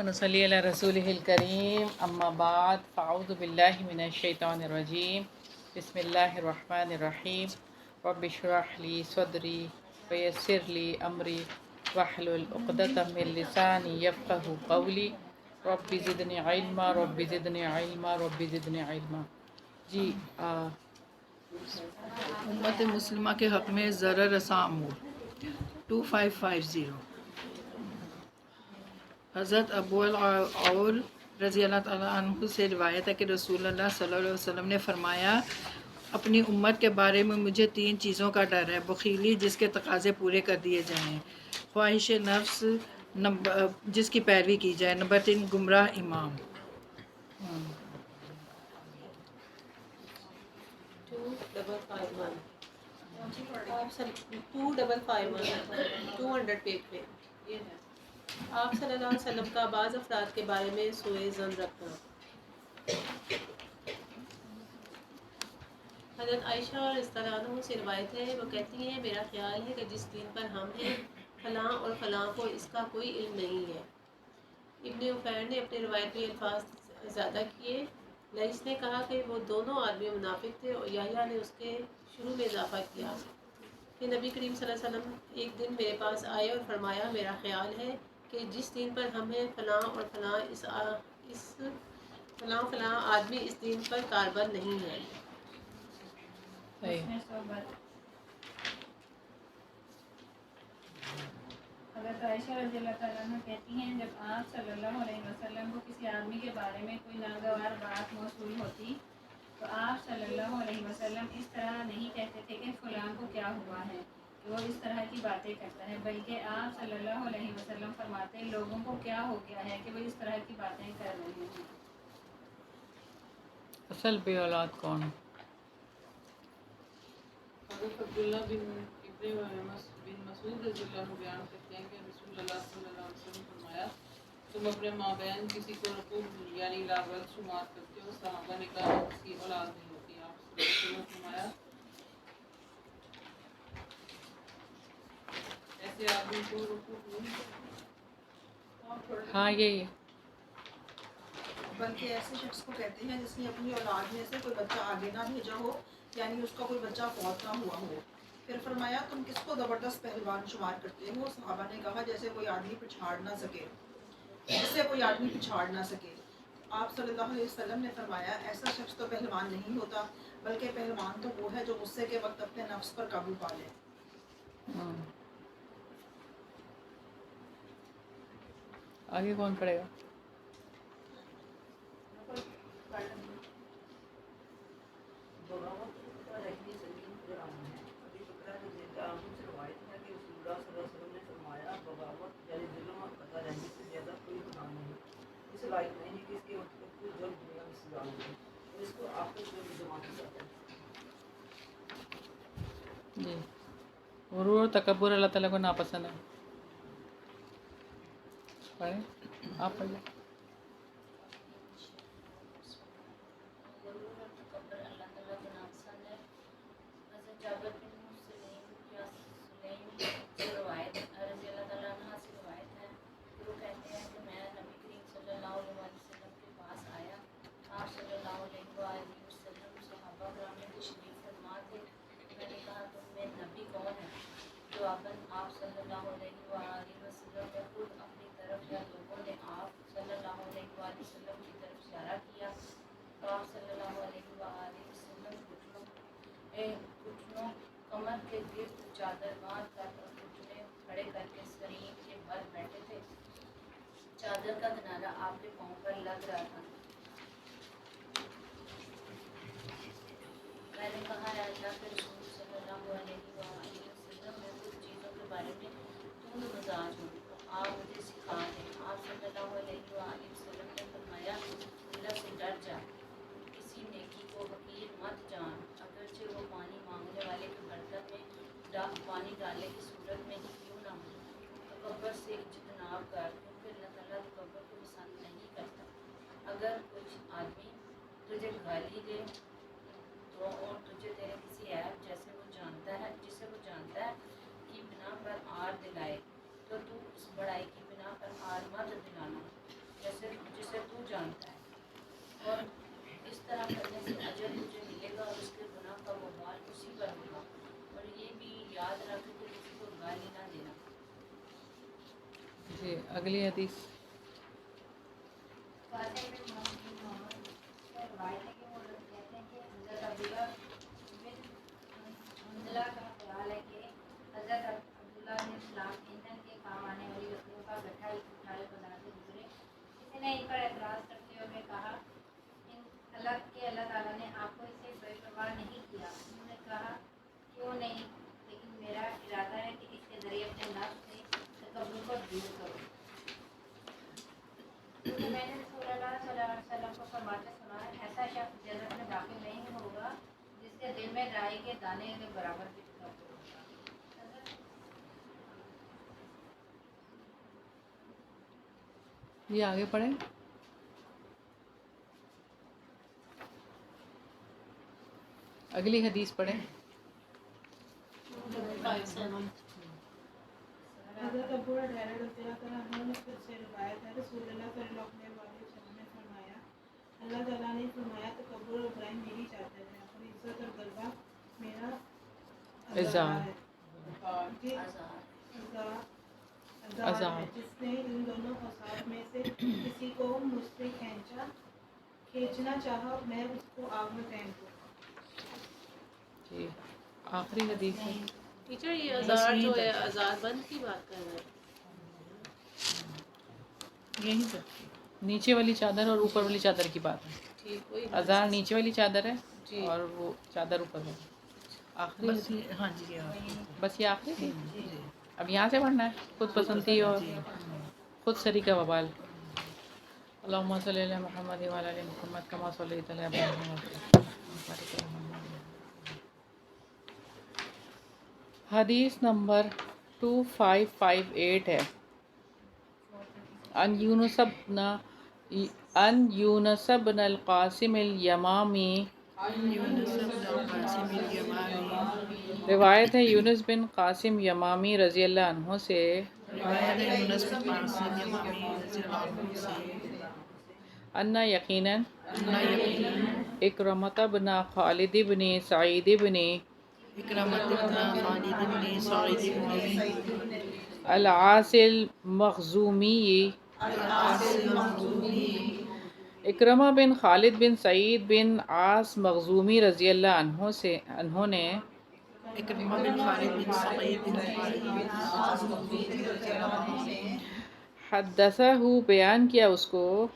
ونصلی علی رسولہ الکریم اما بعد فاعوذ باللہ من الشیطان الرجیم بسم اللہ الرحمن الرحیم رب اشرح لی صدری ویسر لی امری واحلل عقدۃ من لسانی یفقہوا قولی رب زدنی علما رب زدنی علما رب زدنی علما۔ جی امت مسلمہ کے حق میں ضرر رساں امور 2550 حضرت ابو العور رضی اللہ تعالیٰ عنہ سے روایت ہے کہ رسول اللہ صلی اللہ علیہ وسلم نے فرمایا، اپنی امت کے بارے میں مجھے 3 چیزوں کا ڈر ہے: بخیلی جس کے تقاضے پورے کر دیے جائیں، خواہش نفس جس کی پیروی کی جائے، نمبر 3 گمراہ امام۔ 200 پیج پہ آپ صلی اللہ علیہ وسلم کا بعض افراد کے بارے میں سوء ظن رکھنا۔ حضرت عائشہ رضی اللہ عنہا سے روایت ہے، وہ کہتی ہیں میرا خیال ہے کہ جس دین پر ہم ہیں فلاں اور فلاں کو اس کا کوئی علم نہیں ہے۔ ابن عفیر نے اپنے روایت میں الفاظ زیادہ کیے۔ لئیس نے کہا کہ وہ دونوں آدمی منافق تھے، اور یحییٰ نے اس کے شروع میں اضافہ کیا۔ پھر نبی کریم صلی اللہ علیہ وسلم ایک دن میرے پاس آئے اور فرمایا، میرا خیال ہے کہ جس دین پر ہم ہیں فلاں اور فلاں آدمی اس دین پر کاربند نہیں ہے۔ حضرت عائشہ رضی اللہ تعالیٰ عنہ کہتی ہیں، جب آپ صلی اللہ علیہ وسلم کو کسی آدمی کے بارے میں کوئی ناگوار بات موصول ہوتی تو آپ صلی اللہ علیہ وسلم اس طرح نہیں کہتے تھے کہ فلاں کو کیا ہوا ہے کہ وہ اس طرح کی باتیں کرتا ہے، بلکہ آپ صلی اللہ علیہ وسلم فرماتے لوگوں کو کیا ہو گیا ہے کہ وہ اس طرح کی باتیں کر رہے ہیں۔ اصل بے اولاد کون؟ حضرت عبداللہ بن مسعود رضی اللہ عنہ بیان کرتے ہیں کہ رسول اللہ صلی اللہ علیہ وسلم فرمایا، تم اپنے مابین کسی کو رقوب یعنی لاغرت شمار کرتے ہو۔ صحابہ نے کہا اس کی اولاد نہیں ہوتی۔ آپ صلی اللہ علیہ وسلم فرمایا، ایسے آدمی کو رقوب نہیں ہاں یہی ہے، بلکہ ایسے شخص کو کہتے ہیں جس نے اپنی اولاد میں سے کوئی بچہ آگے نہ بھیجا ہو، یعنی اس کا کوئی بچہ فوت نہ ہوا ہو۔ پھر فرمایا، تم کس کو زبردست پہلوان شمار کرتے ہو؟ صحابہ نے کہا جیسے کوئی آدمی پچھاڑ نہ سکے، جسے کوئی آدمی پچھاڑ نہ سکے۔ آپ صلی اللہ علیہ وسلم نے فرمایا، ایسا شخص تو پہلوان نہیں ہوتا، بلکہ پہلوان تو وہ ہے جو غصے کے وقت اپنے نفس پر قابو پا لے۔ آگے کون پڑھے گا؟ بغاوت کا رہنے زمین حرام ہے۔ ابی بکرہ رضی اللہ عنہ سے روایت ہے کہ رسول اللہ صلی اللہ علیہ وسلم نے فرمایا، بغاوت یعنی ظلم اور قضا رہنے سے زیادہ کوئی گناہ نہیں، اس لائق نہیں کہ اس کے مطلب کو جلد دنیا میں سزا ملے اور اس کو آخرت میں بھی جمع کیا جائے۔ جی، غرور اور تکبر اللہ تعالیٰ کو ناپسند ہے۔ پڑھیں، آپ پڑھ لیں۔ غرور اور تکبر اللہ تعالیٰ کو ناپسند ہے۔ حضرت جابر بن سلیم یا سلیم سے روایت رضی اللہ تعالیٰ عنہ سے روایت ہے کہ وہ کہتے ہیں کہ میں نبی کریم صلی اللہ علیہ وسلم کے پاس آیا۔ آپ صلی اللہ علیہ وآلہ وسلم صحابہ کرام میں تشریف فرما تھے۔ میں نے کہا، تم میں نبی کون ہے؟ جواباً آپ صلی اللہ علیہ وآلہ وسلم نے خود اپنی طرف یا لوگوں نے آپ صلی اللہ علیہ وآلہ وسلم کی طرف اشارہ کیا تو آپ صلی اللہ علیہ وآلہ وسلم گھٹنوں کمر کے گرد چادر باندھ کر اور گھٹنے کھڑے کر کے سریر کے بل بیٹھے تھے۔ چادر کا کنارہ آپ کے پاؤں پر لگ رہا تھا۔ میں نے کہا، اے اللہ کے رسول صلی اللہ علیہ وآلہ وسلم، میں کچھ چیزوں کے بارے میں تند مزاج ہوں، تو آپ مجھے سکھا دیں۔ آپ صلی اللہ علیہ وآلہ وسلم نے فرمایا، اللہ سے ڈر جا، کسی نیکی کو حقیر مت جان، اگرچہ وہ پانی مانگنے والے کے برتن میں پانی ڈالنے کی صورت میں ہی کیوں نہ ہو۔ تکبر سے اجتناب کر، کیونکہ اللہ تعالیٰ تکبر کو پسند نہیں کرتا۔ اگر کوئی آدمی تجھے گالی دے تو اور تجھے تیرے کسی عیب جسے وہ جانتا ہے کی بنا پر آر دلائے تو تو اس بڑائی کی بنا پر آر مت دلانا۔ اگلی حدیث قاسم بن محمد بن محمد سے روایت ہے کہ وہ لوگ کہتے ہیں کہ حضرت عبداللہ بن حنظلہ کا خیال ہے کہ حضرت عبداللہ بن اسلام ایندھن کے کام آنے والی وسیلوں کا گٹھا اٹھائے بازار سے گزرے. کسی نے ان پر اعتراض کرتے ہوئے کہا اللہ تعالیٰ نے آپ کو اس سے بے پرواہ نہیں کیا. انہوں نے کہا کیوں نہیں، لیکن میرا ارادہ ہے کہ اس کے ذریعے اپنے نفس سے تکبر کو دور کروں. کیونکہ میں نے رسول اللہ صلی اللہ علیہ وسلم کو فرماتے سنا ہے ایسا شخص جنت میں داخل نہیں ہوگا جس کے دل میں رائی کے دانے کے برابر بھی تکبر ہوگا. یہ آگے پڑھیں. اگلی حدیث پڑھیں. حضرت ابو ہریرہ رضی اللہ تعالیٰ عنہ سے روایت ہے رسول اللہ صلی اللہ علیہ وسلم نے فرمایا اللہ تعالیٰ نے فرمایا تکبر اور برائی میری چادر ہے اور عزت اور غلبہ میرا ازار ہے. ازار ہے جس نے ان دونوں اوصاف میں سے کسی کو مجھ سے کھینچنا چاہا میں اس کو آگ میں پھینک دوں. جی آخری حدیث ہے. ٹیچر یہ آزار جو ہے آزار بند کی بات کر رہے ہیں. یہیں پہ نیچے والی چادر اور اوپر والی چادر کی بات ہے. ٹھیک وہی ازار نیچے والی چادر ہے جی. اور وہ چادر اوپر ہے. آخری ہاں جی بس یہ آخری تھی. اب یہاں سے پڑھنا ہے خود پسندی اور خود سری کا وبال. اللہم صلی علی محمد وعلی آل محمد کما صلیت علی ابراہیم. حدیث نمبر 2558 ہے. ان یونس بن القاسم الیمامی روایت ہے یونس بن قاسم یمامی رضی اللہ عنہ سے ان یقیناً اکرمۃ بن خالد بن سعید بن العاص المخزومی اکرمہ بن خالد بن سعید بن عاص مخزومی رضی اللہ عنہ نے حدثہ بیان کیا اس کو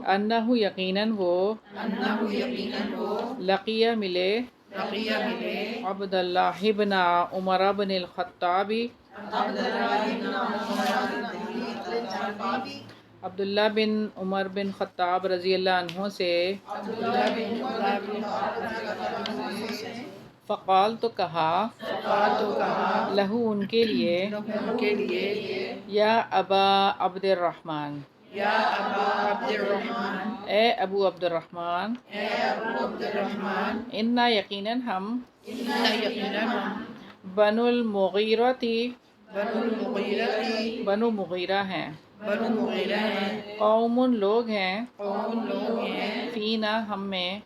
انہ یقیناً وہ لقیہ ملے عبداللہ بن عمر بن الخطاب عبداللہ بن عمر بن خطاب رضی اللہ عنہ سے فقال تو کہا لہو ان کے لیے یا ابا عبد الرحمن اے ابو عبد الرحمن انا یقیناً ہم بنو المغیرتی بنو مغیرہ ہیں قوم لوگ ہیں فینا ہم میں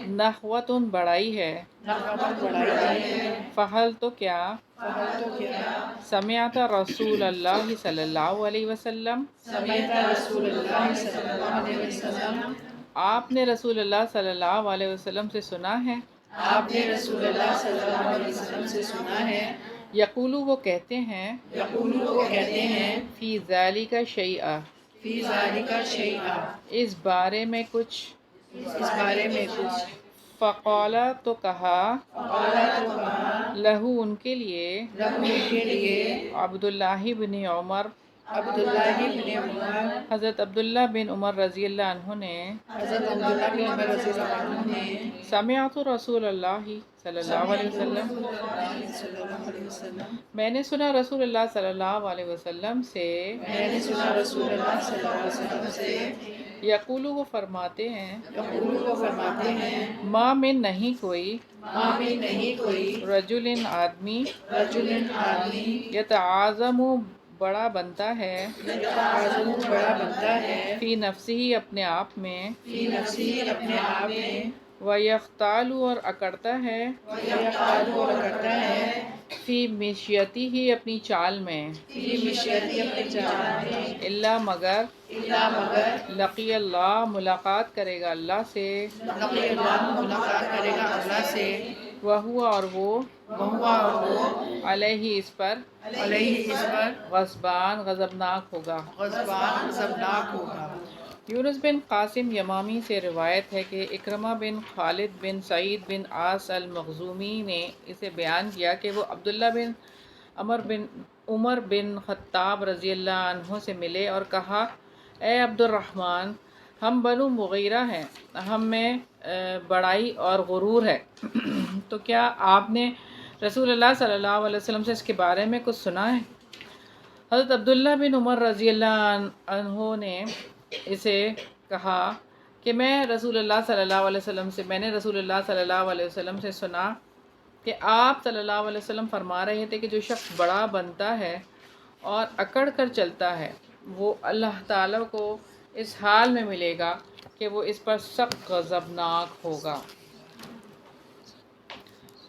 نخوت بڑائی ہے فہل تو کیا سمعت رسول اللہ صلی اللہ علیہ وسلم آپ نے رسول اللہ صلی اللہ علیہ وسلم سے سنا ہے یقولو وہ کہتے ہیں فی ذالک شیئا اس بارے میں کچھ فقالا تو کہا لہو ان کے لیے عبداللہ بن عمر حضرت عبداللہ بن عمر رضی اللہ عنہ نے سمعت رسول اللہ صلی اللہ علیہ وسلم میں نے سنا رسول اللہ صلی اللہ علیہ وسلم سے یقولو وہ فرماتے ہیں ما من نہیں کوئی رجل آدمی یتعاظم بڑا بنتا ہے فی نفسی اپنے آپ میں ویختال اور اکڑتا ہے فی مشیتی ہی اپنی چال میں فی مشیتی اپنے چال میں اللہ مگر مگر لقی اللہ ملاقات کرے گا اللہ سے لقی اللہ ملاقات کرے گا اللہ سے وہو اور وہ اور وہ علیہ اس پر علیہ اس پر غضبان غضبناک ہوگا۔ غضبان غضبناک ہوگا۔ یونس بن قاسم یمامی سے روایت ہے کہ اکرمہ بن خالد بن سعید بن عاص المخزومی نے اسے بیان کیا کہ وہ عبداللہ بن عمر بن خطاب رضی اللہ عنہ سے ملے اور کہا، اے عبد الرحمن، ہم بنو مغیرہ ہیں، ہم میں بڑائی اور غرور ہے، تو کیا آپ نے رسول اللہ صلی اللہ علیہ وسلم سے اس کے بارے میں کچھ سنا ہے؟ حضرت عبداللہ بن عمر رضی اللہ عنہ نے اسے کہا کہ میں نے رسول اللہ صلی اللہ علیہ وسلم سے سنا کہ آپ صلی اللہ علیہ وسلم فرما رہے تھے کہ جو شخص بڑا بنتا ہے اور اکڑ کر چلتا ہے وہ اللہ تعالیٰ کو اس حال میں ملے گا کہ وہ اس پر سخت غضبناک ہوگا۔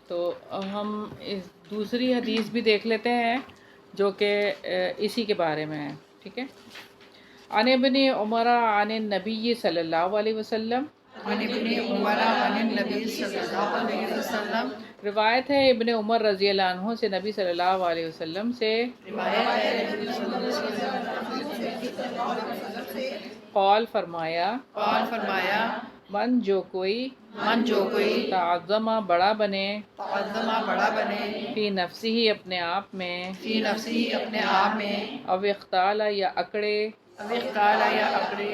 تو ہم اس دوسری حدیث بھی دیکھ لیتے ہیں جو کہ اسی کے بارے میں ہے، ٹھیک ہے۔ عن ابن عمر عن النبی صلی اللہ علیہ وسلم، عن ابن عمر عن النبی صلی اللہ علیہ وسلم، روایت ہے ابن عمر رضی اللہ عنہ سے نبی صلی اللہ علیہ وسلم سے قول فرمایا، من جو کوئی تعظمہ بڑا بنے بڑا بنے فی نفسی ہی اپنے آپ میں فی نفسی اپنے آپ میں او اختال یا اکڑے یا اپنے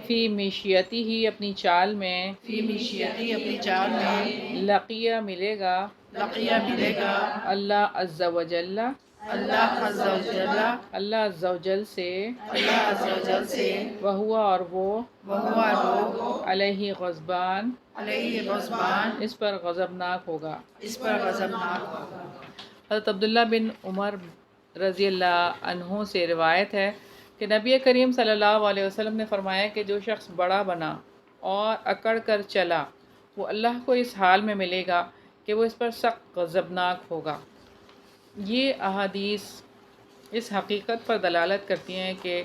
فی میشیتی ہی اپنی چال میں فی مشیتی اپنی چال میں لقیہ ملے گا لقیہ ملے گا اللہ عز و جل اللہ عز و جل اللہ عز و جل سے اللہ عز و جل سے وہو اور وہ وہ علیہ غضبان علیہ غضبان اس پر غضبناک ہوگا۔ اس پر غضبناک ہوگا۔ حضرت عبداللہ بن عمر رضی اللہ عنہ سے روایت ہے کہ نبی کریم صلی اللہ علیہ وسلم نے فرمایا کہ جو شخص بڑا بنا اور اکڑ کر چلا وہ اللہ کو اس حال میں ملے گا کہ وہ اس پر سخت غضبناک ہوگا۔ یہ احادیث اس حقیقت پر دلالت کرتی ہیں کہ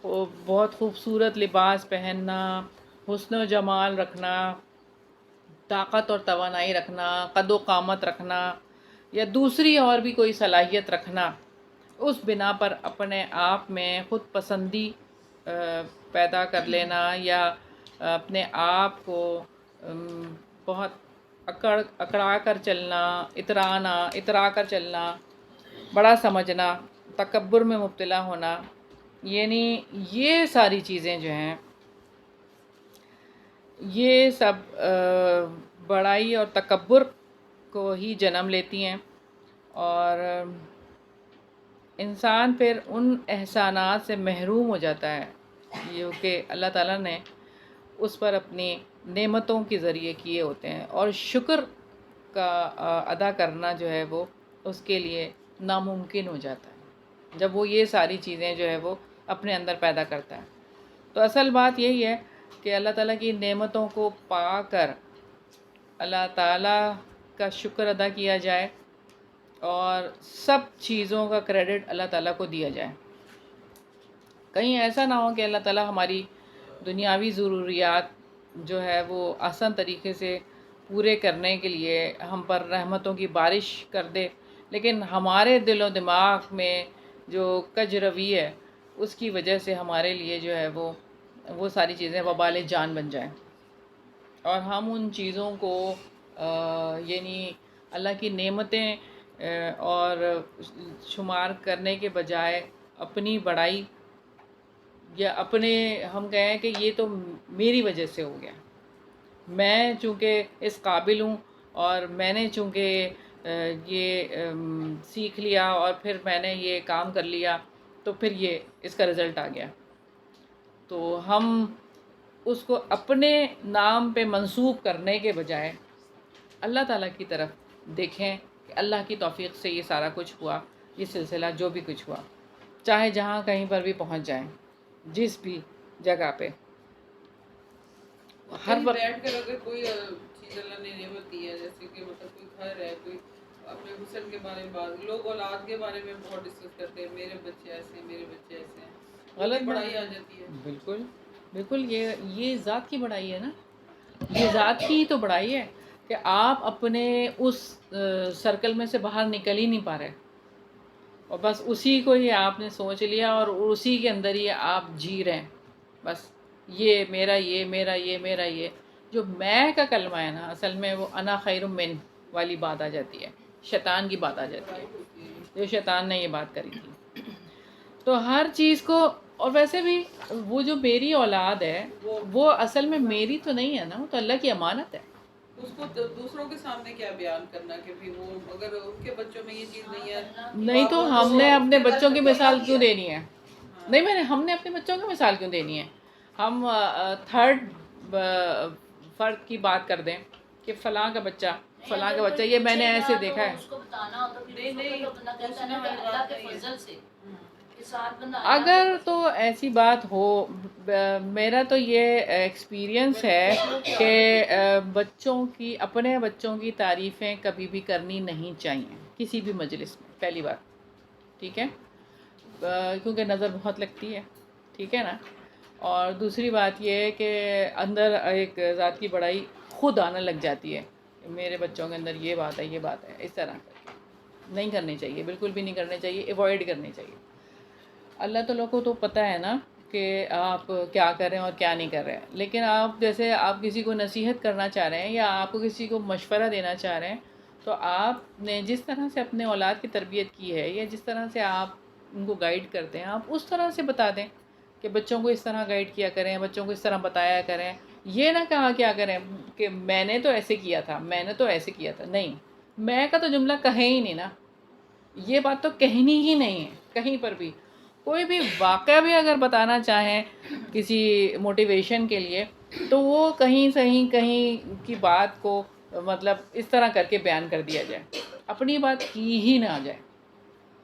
وہ بہت خوبصورت لباس پہننا، حسن و جمال رکھنا، طاقت اور توانائی رکھنا، قد و قامت رکھنا یا دوسری اور بھی کوئی صلاحیت رکھنا، اس بنا پر اپنے آپ میں خود پسندی پیدا کر لینا یا اپنے آپ کو بہت اکڑا کر چلنا، اترا کر چلنا، بڑا سمجھنا، تکبر میں مبتلا ہونا، یعنی یہ ساری چیزیں جو ہیں یہ سب بڑائی اور تکبر کو ہی جنم لیتی ہیں، اور انسان پھر ان احسانات سے محروم ہو جاتا ہے جو کہ اللہ تعالیٰ نے اس پر اپنی نعمتوں کے ذریعے کیے ہوتے ہیں، اور شکر کا ادا کرنا جو ہے وہ اس کے لیے ناممکن ہو جاتا ہے جب وہ یہ ساری چیزیں جو ہے وہ اپنے اندر پیدا کرتا ہے۔ تو اصل بات یہی ہے کہ اللہ تعالیٰ کی نعمتوں کو پا کر اللہ تعالیٰ کا شکر ادا کیا جائے اور سب چیزوں کا کریڈٹ اللہ تعالیٰ کو دیا جائے۔ کہیں ایسا نہ ہو کہ اللہ تعالیٰ ہماری دنیاوی ضروریات جو ہے وہ آسان طریقے سے پورے کرنے کے لیے ہم پر رحمتوں کی بارش کر دے، لیکن ہمارے دل و دماغ میں جو کج روی ہے اس کی وجہ سے ہمارے لیے جو ہے وہ ساری چیزیں وبال جان بن جائیں، اور ہم ان چیزوں کو یعنی اللہ کی نعمتیں اور شمار کرنے کے بجائے اپنی بڑائی یا اپنے ہم کہیں کہ یہ تو میری وجہ سے ہو گیا، میں چونکہ اس قابل ہوں اور میں نے چونکہ یہ سیکھ لیا اور پھر میں نے یہ کام کر لیا تو پھر یہ اس کا رزلٹ آ گیا، تو ہم اس کو اپنے نام پہ منسوب کرنے کے بجائے اللہ تعالیٰ کی طرف دیکھیں کہ اللہ کی توفیق سے یہ سارا کچھ ہوا، یہ سلسلہ جو بھی کچھ ہوا، چاہے جہاں کہیں پر بھی پہنچ جائیں، جس بھی جگہ پہ ہر وقت بیٹھ کر اگر کوئی چیز اللہ نے نعمت دی ہے، جیسے کہ مطلب کوئی گھر ہے، کوئی اپنے حسن کے بارے میں بات، لوگ اولاد کے بارے میں بہت ڈسکس کرتے ہیں، میرے بچے ایسے ہیں، میرے بچے ایسے ہیں، غلط بڑائی بات آ جاتی ہے۔ بالکل بالکل، یہ ذات کی بڑائی ہے نا، یہ ذات کی تو بڑائی ہے کہ آپ اپنے اس سرکل میں سے باہر نکل ہی نہیں پا رہے، اور بس اسی کو ہی آپ نے سوچ لیا اور اسی کے اندر ہی آپ جی رہے ہیں، بس یہ میرا، یہ میرا، یہ میرا، یہ جو میں کا کلمہ ہے نا، اصل میں وہ انا خیر من والی بات آ جاتی ہے، شیطان کی بات آ جاتی ہے، جو شیطان نے یہ بات کری تھی۔ تو ہر چیز کو، اور ویسے بھی وہ جو میری اولاد ہے وہ اصل میں میری تو نہیں ہے نا، وہ تو اللہ کی امانت ہے۔ اس کو دوسروں کے سامنے کیا بیان کرنا کہ بھی وہ اگر ان کے بچوں میں یہ چیز نہیں ہے، نہیں تو ہم نے اپنے بچوں کی مثال کیوں دینی ہے؟ نہیں، ہم نے اپنے بچوں کی مثال کیوں دینی ہے؟ ہم تھرڈ فرد کی بات کر دیں کہ فلاں کا بچہ، فلاں کا بچہ، یہ میں نے ایسے دیکھا ہے۔ اس کو بتانا ہوتا پھر اس کو تو بندہ کہتا ہے نا کہ اللہ کے فضل سے کہ ساتھ بندہ اگر تو ایسی بات ہو، میرا تو یہ ایکسپیرینس ہے کہ بچوں کی، اپنے بچوں کی تعریفیں کبھی بھی کرنی نہیں چاہیے کسی بھی مجلس میں، پہلی بات، ٹھیک ہے، کیونکہ نظر بہت لگتی ہے، ٹھیک ہے نا۔ اور دوسری بات یہ ہے کہ اندر ایک ذات کی بڑائی خود آنے لگ جاتی ہے، میرے بچوں کے اندر یہ بات ہے، یہ بات ہے، اس طرح کر کے نہیں کرنی چاہیے، بالکل بھی نہیں کرنی چاہیے، ایوائڈ کرنی چاہیے۔ اللہ تعالیٰ کو تو پتہ ہے نا کہ آپ کیا کر رہے ہیں اور کیا نہیں کر رہے ہیں، لیکن آپ جیسے آپ کسی کو نصیحت کرنا چاہ رہے ہیں یا آپ کو کسی کو مشورہ دینا چاہ رہے ہیں، تو آپ نے جس طرح سے اپنے اولاد کی تربیت کی ہے یا جس طرح سے آپ ان کو گائیڈ کرتے ہیں، آپ اس طرح سے بتا دیں کہ بچوں کو اس طرح گائیڈ کیا کریں، بچوں کو اس طرح بتایا کریں، یہ نہ کہا کیا کریں کہ میں نے تو ایسے کیا تھا، میں نے تو ایسے کیا تھا، نہیں، میں کا تو جملہ کہیں ہی نہیں نا، یہ بات تو کہنی ہی نہیں ہے کہیں پر بھی۔ کوئی بھی واقعہ بھی اگر بتانا چاہیں کسی موٹیویشن کے لیے، تو وہ کہیں کی بات کو مطلب اس طرح کر کے بیان کر دیا جائے، اپنی بات کی ہی نہ جائے۔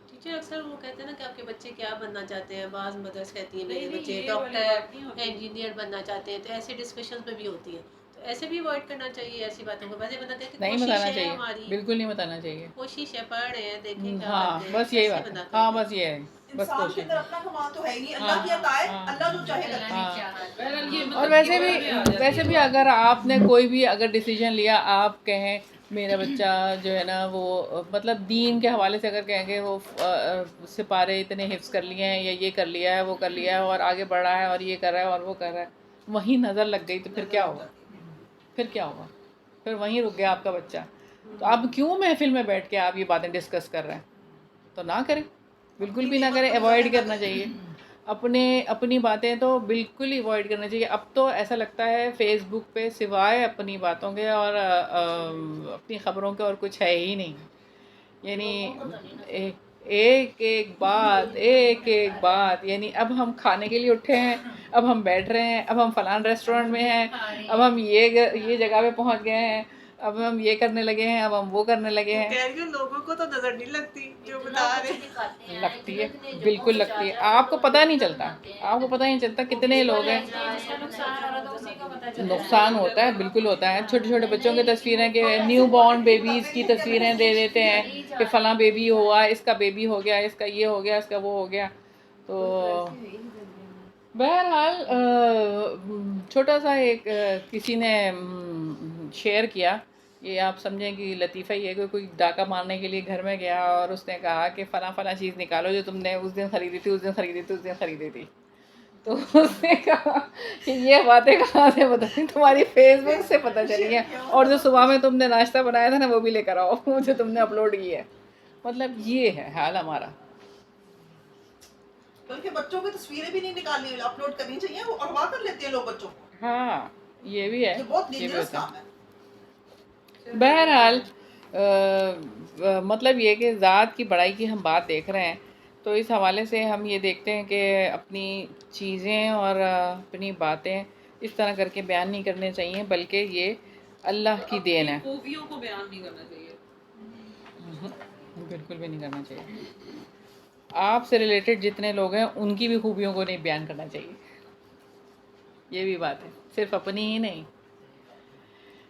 ٹیچر اکثر وہ کہتے ہیں نا کہ آپ کے بچے کیا بننا چاہتے ہیں، بعض مدرس کہتی ہیں میرے نہیں، بچے یہ والی بات نہیں ڈاکٹر، ہوتی۔ انجینئر بننا چاہتے ہیں، تو ایسے ڈسکشنز میں بھی ہوتی ہیں، تو ایسے بھی اوائڈ کرنا چاہیے ایسی باتوں کو۔ ویسے بتاتے ہیں کہ نہیں کوشش بتانا ہے چاہیے، ہماری، بالکل نہیں بتانا چاہیے۔ کوشش ہے، پڑھ رہے ہیں، دیکھیں کیا ہاں کرتے ہیں، بس یہی ایسے بات ہے، بنا ہاں کرتے ہیں۔ بس یہ ہے، بس انسان کے کوشش اندر اپنا کمال تو ہے ہی نہیں، ہاں، اللہ کی عطا ہے، ہاں، اللہ جو چاہے کرتا ہے۔ ہاں۔ بہرحال یہ اور مطلب ویسے بھی اگر آپ نے کوئی بھی اگر ڈیسیجن لیا، آپ کہیں میرا بچہ جو ہے نا وہ مطلب دین کے حوالے سے اگر کہیں گے وہ سپارے اتنے حفظ کر لیے ہیں یا یہ کر لیا ہے، وہ کر لیا ہے اور آگے بڑھا ہے اور یہ کر رہا ہے اور وہ کر رہا ہے، وہیں نظر لگ گئی تو پھر کیا ہوگا؟ پھر کیا ہوگا؟ پھر وہیں رک گیا آپ کا بچہ۔ تو اب کیوں محفل میں بیٹھ کے آپ یہ باتیں ڈسکس کر رہے ہیں؟ تو نہ کریں، بالکل بھی نہ کریں، ایوائڈ کرنا چاہیے۔ اپنی باتیں تو بالکل ایوائڈ کرنا چاہیے۔ اب تو ایسا لگتا ہے فیس بک پہ سوائے اپنی باتوں کے اور اپنی خبروں کے اور کچھ ہے ہی نہیں، یعنی ایک بات، یعنی اب ہم کھانے کے لیے اٹھے ہیں، اب ہم بیٹھ رہے ہیں، اب ہم فلان ریسٹورینٹ میں ہیں، اب ہم یہ جگہ پہ پہنچ گئے ہیں، اب ہم یہ کرنے لگے ہیں، اب ہم وہ کرنے لگے ہیں۔ کہہ رہی ہوں لوگوں کو تو نظر نہیں لگتی جو بتا رہے ہیں۔ لگتی ہے، بالکل لگتی ہے، آپ کو پتہ نہیں چلتا، آپ کو پتہ نہیں چلتا کتنے لوگ ہیں۔ جس کا نقصان ہو رہا تھا اسی کا پتہ چلتا ہے۔ نقصان ہوتا ہے، بالکل ہوتا ہے، چھوٹے چھوٹے بچوں کی تصویریں کہ نیو بورن بیبیز کی تصویریں دے دیتے ہیں کہ فلاں بیبی ہوا، اس کا بیبی ہو گیا، اس کا یہ ہو گیا، اس کا وہ ہو گیا۔ تو بہرحال چھوٹا سا ایک کسی نے شیئر کیا، یہ آپ سمجھیں کہ لطیفہ ہی ہے کہ کوئی ڈاکہ مارنے کے لیے گھر میں گیا اور اس نے کہا کہ فلاں چیز نکالو جو تم نے اس دن خریدی تھی، تو اس نے کہا کہ یہ باتیں کہاں سے پتہ نہیں، تمہاری فیس بک سے پتہ چلی ہیں، اور جو صبح میں تم نے ناشتہ بنایا تھا نا وہ بھی لے کر آؤ جو تم نے اپلوڈ کی ہے۔ مطلب یہ ہے حال ہمارا۔ بلکہ بچوں کی تصویریں بھی نہیں نکالنی، اپلوڈ کرنی چاہیے، وہ اغوا کر لیتے ہیں لوگ بچوں کو۔ ہاں یہ بھی ہے، یہ بہت یہ بھی ڈینجرس ہوتا کام ہے۔ ہے۔ بہرحال مطلب یہ کہ ذات کی بڑائی کی ہم بات دیکھ رہے ہیں، تو اس حوالے سے ہم یہ دیکھتے ہیں کہ اپنی چیزیں اور اپنی باتیں اس طرح کر کے بیان نہیں کرنے چاہیے، بلکہ یہ اللہ کی دین ہے۔ خوبیوں کو بیان نہیں کرنا چاہیے۔ بالکل بھی نہیں کرنا چاہیے۔ آپ سے ریلیٹڈ جتنے لوگ ہیں ان کی بھی خوبیوں کو نہیں بیان کرنا چاہیے، یہ بھی بات ہے، صرف اپنی ہی نہیں۔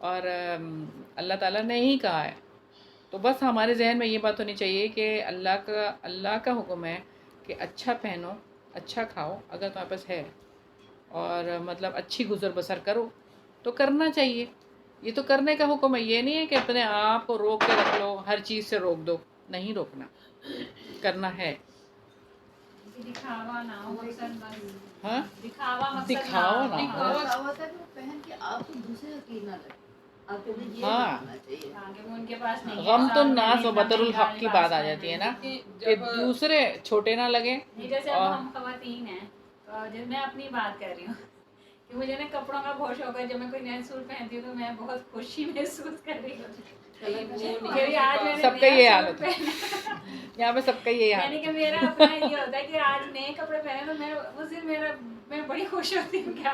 اور اللہ تعالیٰ نے ہی کہا ہے. تو بس ہمارے ذہن میں یہ بات ہونی چاہیے کہ اللہ کا حکم ہے کہ اچھا پہنو، اچھا کھاؤ اگر تمہارے پاس ہے، اور مطلب اچھی گزر بسر کرو تو کرنا چاہیے. یہ تو کرنے کا حکم ہے، یہ نہیں ہے کہ اپنے آپ کو روک کے رکھ لو، ہر چیز سے روک دو. نہیں روکنا، کرنا ہے. دکھاوا نہ ہو مقصد بس. ہاں دکھاوا مقصد دکھاوا نہ ہو. دکھاوا تھا کہ وہ پہن کے آپ کو دوسرے حقیر نہ لگے. آپ کو یہ ہاں. بنانا چاہیے. کہ وہ ان کے پاس نہیں ہے. غمت الناس و بطر الحق کی بات آ جاتی ہے نا، کہ کہ جب دوسرے چھوٹے نہ لگیں. جیسے اب ہم خواتین ہیں تو جب میں اپنی بات کر رہی ہوں کہ مجھے نا کپڑوں کا بہت شوق ہے. جب میں کوئی نیا سوٹ پہنتی ہوں تو میں بہت خوشی محسوس کر رہی ہوں. سب کا یہ حال ہوتا ہے یہاں پہ، سب کا یہ حال. یعنی کہ میرا اپنا یہ ہوتا ہے کہ آج نئے کپڑے پہنے تو میں اس دن میں بڑی خوش ہوتی ہوں. کیا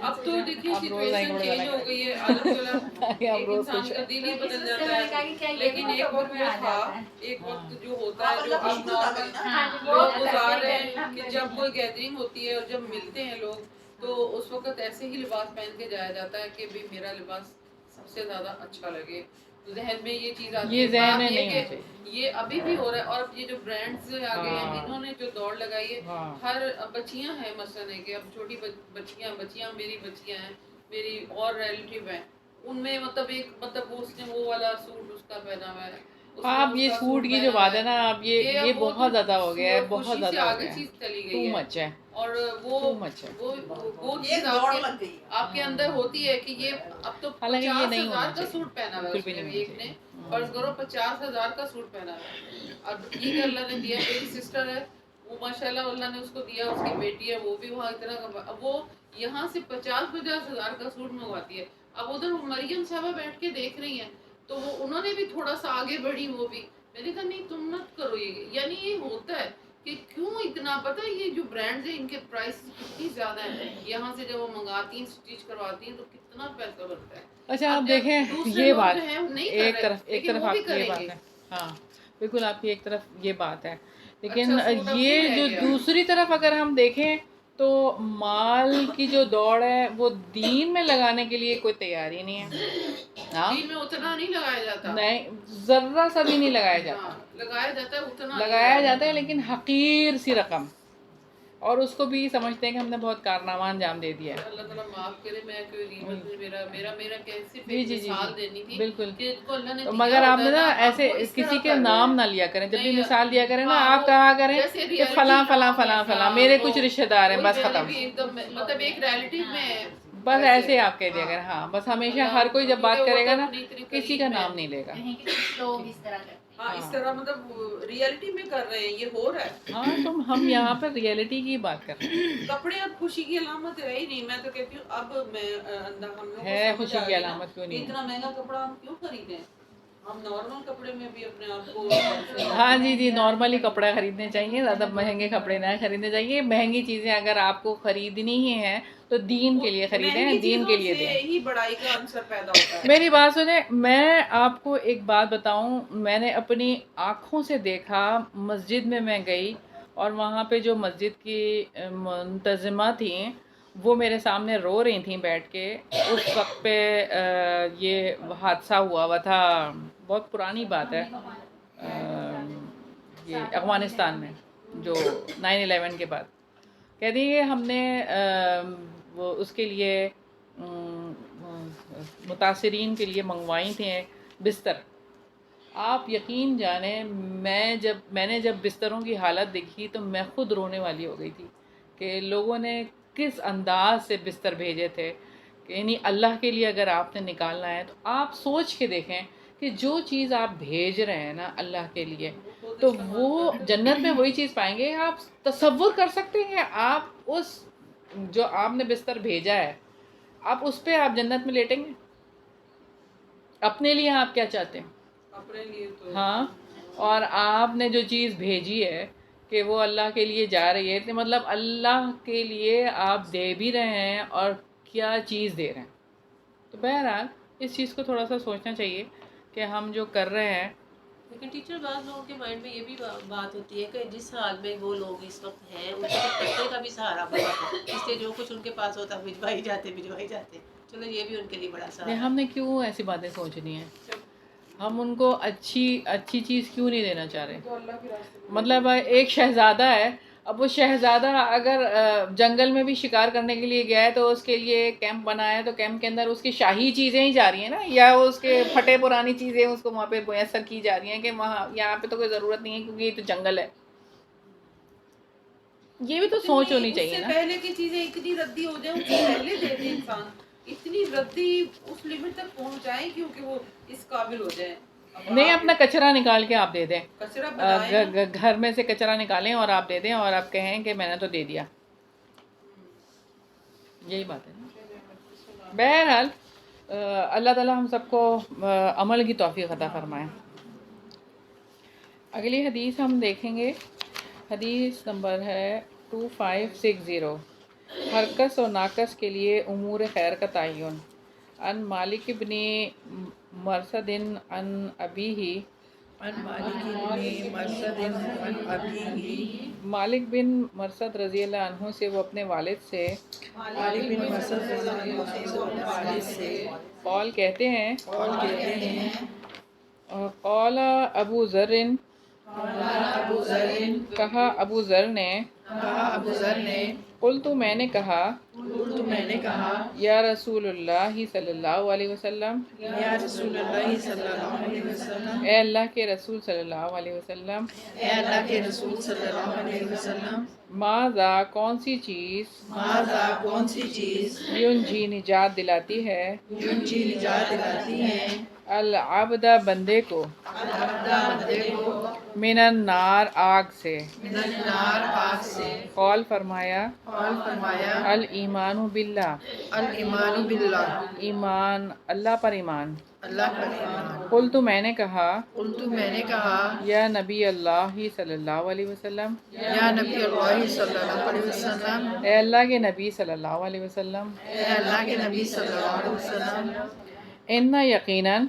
اب تو دیکھیے اب روز نہیں سچویشن کپڑے چینج بنا ہو گئی ہے الحمدللہ. اب ایک روز انسان خوش کا ہے. دل ہی بدل اس سے جاتا میں نے کہا ہے. کہ کیا یہ لیکن ایک وقت میں وہ آ تھا، جاتا ہے. ایک وقت جو ہوتا ہے جو اللہ اب خوشبو ڈال نارمل نا. ہاں جی، لوگ وہ گزار رہے کرتے ہیں کہ جب کوئی گیدرنگ ہوتی ہے اور جب ملتے ہیں لوگ تو اس وقت ایسے ہی لباس پہن کے جایا جاتا ہے کہ بھی میرا لباس سب سے زیادہ اچھا لگے. تو ذہن میں یہ چیز آتی ہے. یہ ذہن میں بات یہ نہیں ہونا کہ چاہیے. یہ ابھی بھی ہو رہا ہے. اور یہ جو برانڈز آ گئے ہیں ہاں. انہوں نے جو دوڑ لگائی ہے، ہاں. ہر بچیاں ہیں مثلاً ہے کہ اب چھوٹی بچیاں میری بچیاں ہیں، میری اور ریلیٹیو ہیں، ان میں مطلب ایک مطلب اس نے وہ والا سوٹ اس کا پہنا ہوا ہے. ہاں اب یہ سوٹ کی جو بات ہے نا، اب یہ بہت زیادہ ہو گیا ہے، بہت زیادہ ہو گیا ہے. چیز چلی ٹو گئی ہے. مچ ہے، اور وہ ٹو مچ ہے. وہ ایک چیز دوڑ لگ گئی ہے. آپ کے اندر ہوتی ہے کہ یہ اب تو حالانکہ یہ نہیں 50,000 ہونا کا چاہیے، سوٹ پہنا ہوا ہے بالکل اس بھی نے نہیں ایک ہونا نے. چاہیے. فرض کرو 50,000 کا سوٹ پہنا ہوا ہے. اب ٹھیک ہے اللہ نے دیا. میری سسٹر ہے وہ ماشاءاللہ اللہ نے اس کو دیا، اس کی بیٹی ہے وہ بھی وہاں اتنا. اب وہ یہاں سے 50,000 کا سوٹ منگواتی ہے. اب ادھر مریم صاحبہ بیٹھ کے دیکھ رہی ہیں تو وہ انہوں نے بھی تھوڑا سا آگے بڑھی. وہ بھی میں نے کہا نہیں تم مت کرو یہ. یعنی یہ ہوتا ہے کہ کیوں اتنا پتہ ہے یہ جو برانڈز ہیں ان کے پرائس کتنی زیادہ ہیں. یہاں سے جب وہ منگاتی ہیں اسٹچ کرواتی ہیں تو کتنا پیسہ بنتا ہے. اچھا آپ اب دیکھیں دوسرے یہ لوگ بات جو ہیں وہ نہیں ایک کر طرف رہے لیکن وہ آپ بھی کی یہ کریں بات گے. ہے. ہاں بالکل آپ کی ایک طرف یہ بات ہے، لیکن اچھا سوٹ اب نہیں یہ رہ جو گیا. دوسری طرف اگر ہم دیکھیں تو مال کی جو دوڑ ہے وہ دین میں لگانے کے لیے کوئی تیاری نہیں ہے. ہاں دین میں اتنا نہیں لگایا جاتا. نہیں، ذرہ سا بھی نہیں لگایا جاتا. ہاں لگایا جاتا ہے اتنا نہیں لگایا جاتا ہے لیکن حقیر سی رقم، اور اس کو بھی سمجھتے ہیں کہ ہم نے بہت کارنامہ انجام دے دیا ہے. اللہ تعالیٰ معاف کرے. میں کوئی غیبت میرا صرف جی ایک جی جی مثال جی دینی تھی بالکل. کہ ان کو اللہ نے تو دیا مگر آپ ہوتا نے ہے نا اب ایسے وہ اس کسی طرح کے کر رہے نام ہیں. نہ لیا کریں. جب بھی نہیں، مثال دیا کریں نا ہاں، آپ وہ کہا کریں جیسے کہ reality فلاں فلاں نام فلاں ایسا، فلاں میرے وہ کچھ رشتہ دار ہیں، کوئی بس میرے ختم. بھی ایک دم مطلب ایک ریلیٹیو میں بس ایسے آپ کہہ دیا کریں. ہاں بس ہمیشہ ہر کوئی جب بات کرے گا نا کسی کا نام نہیں لے گا. کہیں کہ کچھ لوگ اس طرح کرتے ہیں. ہاں اس طرح مطلب ریئلٹی میں کر رہے ہیں. یہ ہو رہا ہے. ہاں تو ہم یہاں پر ریئلٹی کی بات کر رہے ہیں. کپڑے اب خوشی کی علامت ہے ہی نہیں. میں تو کہتی ہوں اب میں ہم لوگ ہے کو خوشی سمجھ آ کی گئی نا علامت کیوں کہ نہیں ہے. اتنا مہنگا کپڑا ہم کیوں خریدیں. ہم نارمل کپڑے میں بھی اپنے آپ کو ہاں جی جی نارملی کپڑے خریدنے چاہیے، زیادہ مہنگے کپڑے نہ خریدنے چاہیے. مہنگی چیزیں اگر آپ کو خریدنی ہی ہیں تو دین کے لیے خریدیں، دین کے لیے دیں. ہی بڑائی کا عنصر پیدا ہوتا ہے. میری بات سنیں، میں آپ کو ایک بات بتاؤں. میں نے اپنی آنکھوں سے دیکھا، مسجد میں گئی اور وہاں پہ جو مسجد کی منتظمہ تھیں وہ میرے سامنے رو رہی تھیں بیٹھ کے. اس وقت پہ یہ حادثہ ہوا تھا، بہت پرانی بات ہے، یہ افغانستان میں جو 9/11 کے بعد. کہتی ہیں ہم نے وہ اس کے لیے متاثرین کے لیے منگوائی تھیں بستر. آپ یقین جانیں میں نے جب بستروں کی حالت دیکھی تو میں خود رونے والی ہو گئی تھی کہ لوگوں نے کس انداز سے بستر بھیجے تھے. کہ یعنی اللہ کے لیے اگر آپ نے نکالنا ہے تو آپ سوچ کے دیکھیں کہ جو چیز آپ بھیج رہے ہیں نا اللہ کے لیے تو وہ جنت میں وہی چیز پائیں گے. آپ تصور کر سکتے ہیں آپ اس جو آپ نے بستر بھیجا ہے آپ اس پہ آپ جنت میں لیٹیں گے؟ اپنے لیے آپ کیا چاہتے ہیں؟ اپنے لیے تو ہاں، اور آپ نے جو چیز بھیجی ہے کہ وہ اللہ کے لیے جا رہی ہے، تو مطلب اللہ کے لیے آپ دے بھی رہے ہیں اور کیا چیز دے رہے ہیں. تو بہرحال اس چیز کو تھوڑا سا سوچنا چاہیے کہ ہم جو کر رہے ہیں. لیکن ٹیچر بعض لوگوں کے مائنڈ میں یہ بھی بات ہوتی ہے کہ جس حال میں وہ لوگ اس وقت ہیں ان کو کپڑے کا بھی سہارا بنا، اس لیے جو کچھ ان کے پاس ہوتا ہے بھجوائی جاتے. چلو یہ بھی ان کے لیے بڑا نہیں، سہارا ہم نے کیوں ایسی باتیں سوچنی ہیں؟ ہم ان کو اچھی چیز کیوں نہیں دینا چاہ رہے؟ تو اللہ کے راستے میں مطلب ایک شہزادہ ہے، اب وہ شہزادہ اگر جنگل میں بھی شکار کرنے کے لیے گیا ہے تو اس کے لیے کیمپ بنایا ہے، تو کیمپ کے اندر اس کی شاہی چیزیں ہی جا رہی ہیں نا، یا اس کے پھٹے پرانی چیزیں اس کو وہاں پہ میسر کی جا رہی ہیں کہ وہاں یہاں پہ تو کوئی ضرورت نہیں ہے کیونکہ یہ تو جنگل ہے. یہ بھی تو سوچ ہونی چاہیے اس نا. سے پہلے کی چیزیں اتنی ردی ہو جائیں، اس سے پہلے دے دے انسان، اتنی ردی اس لمٹ تک پہنچ جائے کیونکہ وہ اس قابل ہو جائے. نہیں، اپنا کچرا نکال کے آپ دے دیں، کچرا بنائے نا. گھر میں سے کچرا نکالیں اور آپ دے دیں اور آپ کہیں کہ میں نے تو دے دیا. یہی بات ہے. بہرحال اللہ تعالیٰ ہم سب کو عمل کی توفیق عطا فرمائے. اگلی حدیث ہم دیکھیں گے، حدیث نمبر ہے 2560. حرکس و ناقص کے لیے امور خیر کا تعین. ان مالک بن مرثد ان ابیہ، مالک بن مرثد رضی اللہ عنہ سے وہ اپنے والد سے قول کہتے ہیں، قال ابو ذر، کہا ابو ذر نے، قلت میں نے کہا، یا رسول اللہ صلی اللہ علیہ وسلم، اے اللہ کے رسول صلی اللہ علیہ وسلم، ماذا کون سی چیز، ینجی نجات دلاتی ہے، العبد بندے کو، من النار آگ سے، قول فرمایا، الایمان باللہ، ایمان اللہ پر ایمان. قلت میں نے کہا، یا نبی اللہ صلی اللہ علیہ وسلم، اے اللہ کے نبی صلی اللہ علیہ وسلم، ان یقیناً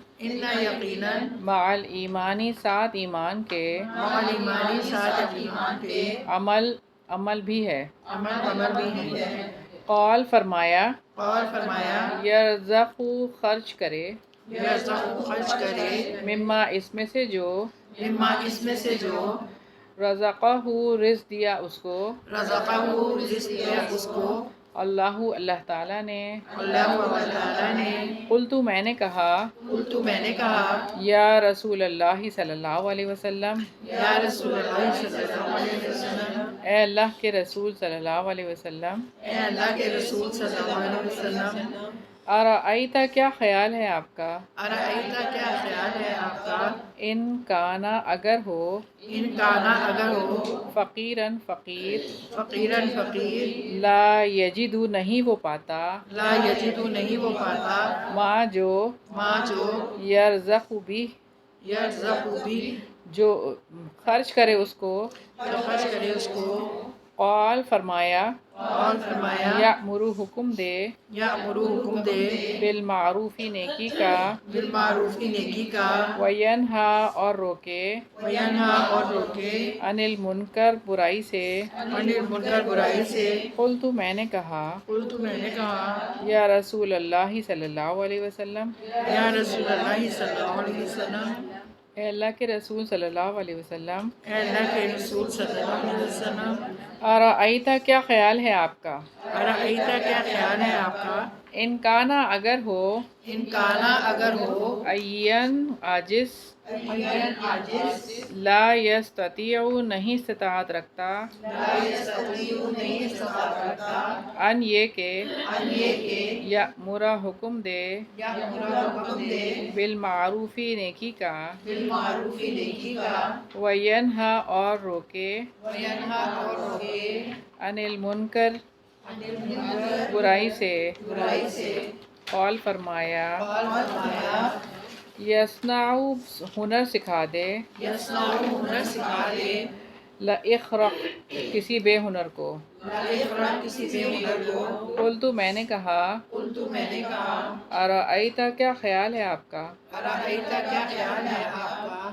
مع الایمانی ساتھ ایمان کے، عمل بھی ہے. قول فرمایا، یرزق خرچ کرے، مما اس میں سے جو، رزقہ رزق دیا اس کو، اللہ تعالیٰ نے. قلت میں نے کہا، یا رسول اللہ صلی اللہ علیہ وسلم، اے اللہ کے رسول صلی اللہ علیہ وسلم، ارأیت کیا خیال ہے آپ کا، ان کانا اگر ہو، فقیراً فقیر، لا یجد نہیں وہ پاتا، ما جو، یرزق بھی، جو خرچ کرے اس کو، قال فرمایا، یأمر حکم دے، بالمعروف نیکی کا، وینہا اور روکے، عن المنکر برائی سے. قلت میں نے کہا، یا رسول اللہ صلی اللہ علیہ وسلم، اے اللہ کے رسول صلی اللہ علیہ وسلم، ارأیت کیا خیال ہے آپ کا، ان کانا اگر ہو، این عاجز، لا یستطیع نہیں استطاعت رکھتا، ان یہ کہ، یأمر حکم دے، بالمعروف نیکی کا، وینہا اور روکے، عن المنکر برائی سے. قول فرمایا، یصنع ہنر سکھا دے، لإخرق کسی بے ہنر کو. قلت میں نے کہا، ارأیت کیا خیال ہے آپ کا،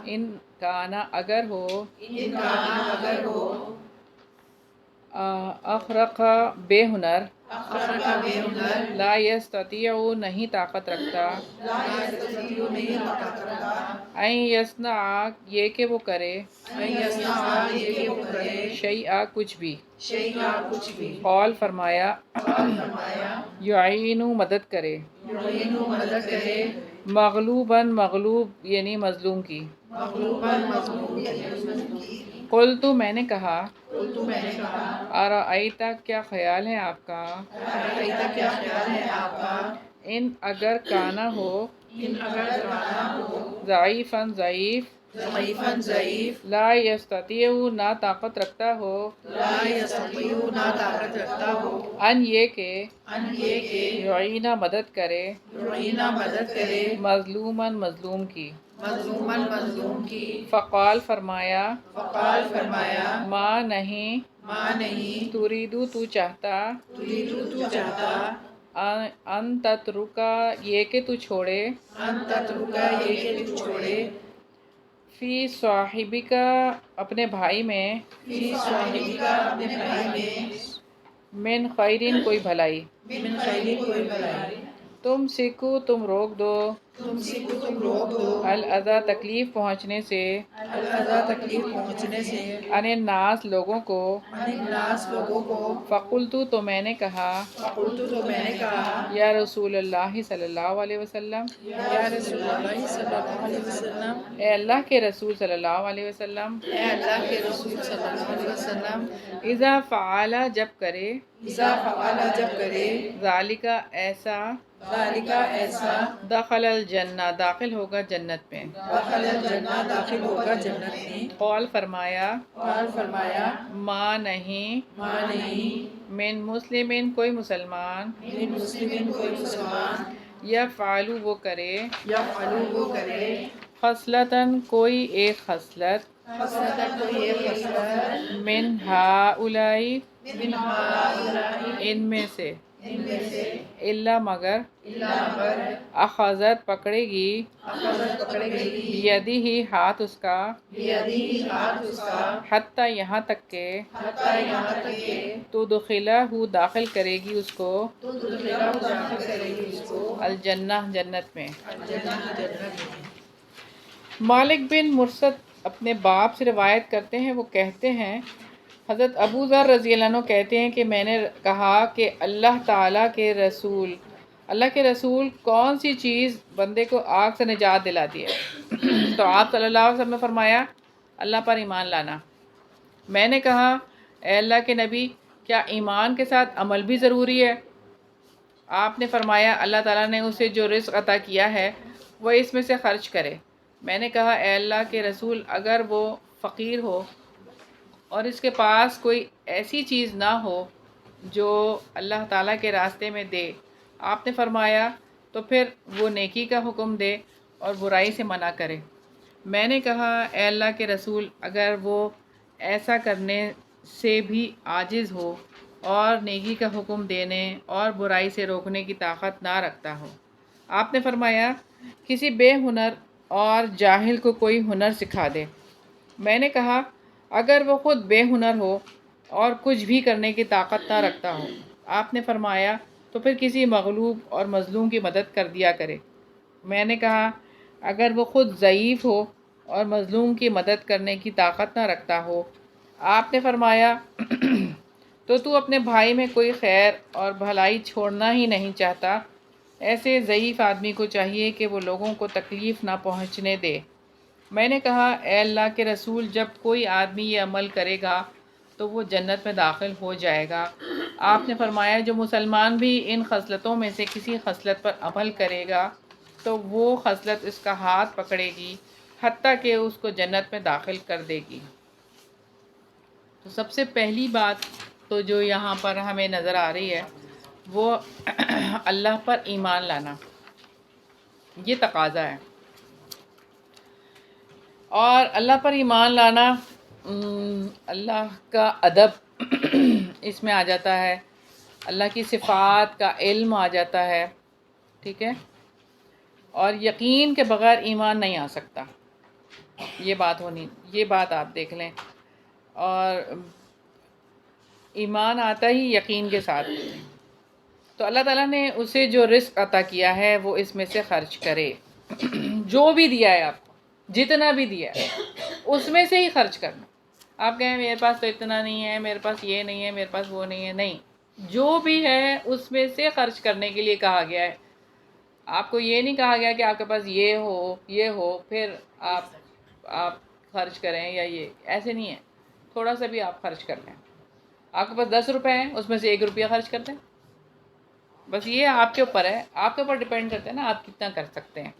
ان کانا اگر ہو، اخرق بے ہنر، لا یستطیع نہیں طاقت رکھتا، این یصنع یہ کہ وہ کرے، شیئا کچھ بھی، قول فرمایا، یعین مدد کرے، مغلوباً مغلوب یعنی مظلوم کی، قلت میں نے کہا، ارأیت کیا خیال ہے آپ کا، ان اگر کانا ہو، ضعیفاً ضعیف، لا یستطیع نہ طاقت رکھتا ہو، ان یہ کہ یعین مدد کرے، مظلوماً مظلوم کی، فقال فرمایا، ما نہیں، تریدو تو چاہتا، ان تترکا یہ کہ تو چھوڑے، فی صاحبکا اپنے بھائی میں، من خیرن کوئی بھلائی، تم سکو تم روک دو، الاذی تکلیف پہنچنے سے، ان الناس لوگوں کو، فقلت تو میں نے کہا، یا رسول اللہ صلی اللہ علیہ وسلم، اے اللہ کے رسول صلی اللہ علیہ وسلم، اذا فعل جب کرے، ذالک ایسا، دخل الجنہ داخل ہوگا جنت میں، قول فرمایا، ما نہیں، من مسلمین کوئی مسلمان، یفعل وہ کرے، خصلتاً کوئی ایک خصلت، من ہؤلاء ان میں سے، الا مگر، اخذت پکڑے گی، بیدہ ہاتھ اس کا، حتی یہاں تک کہ، تدخلہ داخل کرے گی اس کو، الجنہ جنت میں۔ مالک بن مرثد اپنے باپ سے روایت کرتے ہیں، وہ کہتے ہیں حضرت ابو ذر رضی اللہ عنہ کہتے ہیں کہ میں نے کہا کہ اللہ تعالیٰ کے رسول کون سی چیز بندے کو آگ سے نجات دلاتی ہے؟ تو آپ صلی اللہ علیہ وسلم نے فرمایا اللہ پر ایمان لانا۔ میں نے کہا اے اللہ کے نبی کیا ایمان کے ساتھ عمل بھی ضروری ہے؟ آپ نے فرمایا اللہ تعالیٰ نے اسے جو رزق عطا کیا ہے وہ اس میں سے خرچ کرے۔ میں نے کہا اے اللہ کے رسول اگر وہ فقیر ہو اور اس کے پاس کوئی ایسی چیز نہ ہو جو اللہ تعالیٰ کے راستے میں دے، آپ نے فرمایا تو پھر وہ نیکی کا حکم دے اور برائی سے منع کرے۔ میں نے کہا اے اللہ کے رسول اگر وہ ایسا کرنے سے بھی عاجز ہو اور نیکی کا حکم دینے اور برائی سے روکنے کی طاقت نہ رکھتا ہو، آپ نے فرمایا کسی بے ہنر اور جاہل کو کوئی ہنر سکھا دے۔ میں نے کہا اگر وہ خود بے ہنر ہو اور کچھ بھی کرنے کی طاقت نہ رکھتا ہو، آپ نے فرمایا تو پھر کسی مغلوب اور مظلوم کی مدد کر دیا کرے۔ میں نے کہا اگر وہ خود ضعیف ہو اور مظلوم کی مدد کرنے کی طاقت نہ رکھتا ہو، آپ نے فرمایا تو اپنے بھائی میں کوئی خیر اور بھلائی چھوڑنا ہی نہیں چاہتا، ایسے ضعیف آدمی کو چاہیے کہ وہ لوگوں کو تکلیف نہ پہنچنے دے۔ میں نے کہا اے اللہ کے رسول جب کوئی آدمی یہ عمل کرے گا تو وہ جنت میں داخل ہو جائے گا۔ آپ نے فرمایا جو مسلمان بھی ان خصلتوں میں سے کسی خصلت پر عمل کرے گا تو وہ خصلت اس کا ہاتھ پکڑے گی حتیٰ کہ اس کو جنت میں داخل کر دے گی۔ تو سب سے پہلی بات تو جو یہاں پر ہمیں نظر آ رہی ہے وہ اللہ پر ایمان لانا، یہ تقاضا ہے۔ اور اللہ پر ایمان لانا اللہ کا ادب اس میں آ جاتا ہے، اللہ کی صفات کا علم آ جاتا ہے، ٹھیک ہے، اور یقین کے بغیر ایمان نہیں آ سکتا، یہ بات آپ دیکھ لیں۔ اور ایمان آتا ہی یقین کے ساتھ، تو اللہ تعالیٰ نے اسے جو رزق عطا کیا ہے وہ اس میں سے خرچ کرے. جو بھی دیا ہے آپ کو، جتنا بھی دیا ہے اس میں سے ہی خرچ کرنا. آپ کہیں میرے پاس تو اتنا نہیں ہے، میرے پاس یہ نہیں ہے، میرے پاس وہ نہیں ہے، نہیں، جو بھی ہے اس میں سے خرچ کرنے کے لیے کہا گیا ہے. آپ کو یہ نہیں کہا گیا کہ آپ کے پاس یہ ہو پھر آپ خرچ کریں، یا یہ ایسے نہیں ہے. تھوڑا سا بھی آپ خرچ کر لیں. آپ کے پاس 10 روپے ہیں، اس میں سے 1 روپیہ خرچ کر دیں. بس یہ آپ کے اوپر ہے، آپ کے اوپر ڈیپینڈ کرتا ہے نا آپ کتنا کر سکتے ہیں.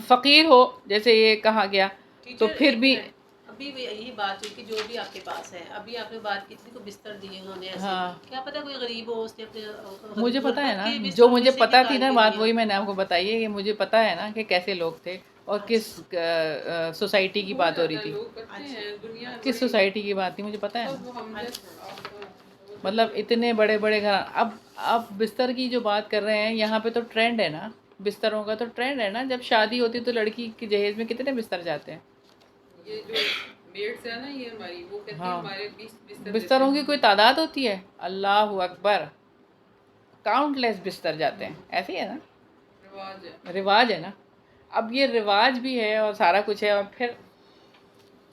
فقیر ہو جیسے یہ کہا گیا تو ٹیچر، پھر ایک بھی منٹ، ابھی بھی یہی بات ہوئی کہ جو بھی آپ کے پاس ہے، ابھی آپ نے بات کی تھی کو بستر دیے انہوں نے ایسے، ہاں، کیا پتہ کوئی غریب ہو، اس نے اپنے مجھے پتہ ہے غربت نا، کے جو بستروں میں مجھے سے پتہ تھی نکال نا کے بات دیا. وہی میں نے آپ کو بتائی ہے کہ مجھے پتہ ہے نا کہ کیسے لوگ تھے اور کس سوسائٹی کی بات ہو رہی تھی. لوگ کرتے ہیں دنیا کس سوسائٹی کی بات تھی مجھے پتہ ہے نا. سب ہم مطلب اتنے بڑے بڑے گھر. اب بستر کی جو بات کر رہے ہیں یہاں پہ تو ٹرینڈ ہے نا، بستروں کا تو ٹرینڈ ہے نا. جب شادی ہوتی تو لڑکی کی جہیز میں کتنے بستر جاتے ہیں. یہ جو میڈس ہے نا، یہ ہماری، وہ کہتی ہیں ہاں، ہمارے 20 بستر بستروں کی کوئی تعداد ہوتی ہے؟ اللہ اکبر، کاؤنٹ لیس بستر جاتے ہیں. ایسے ہی ہے نا، رواج ہے. رواج ہے نا. اب یہ رواج بھی ہے اور سارا کچھ ہے، اور پھر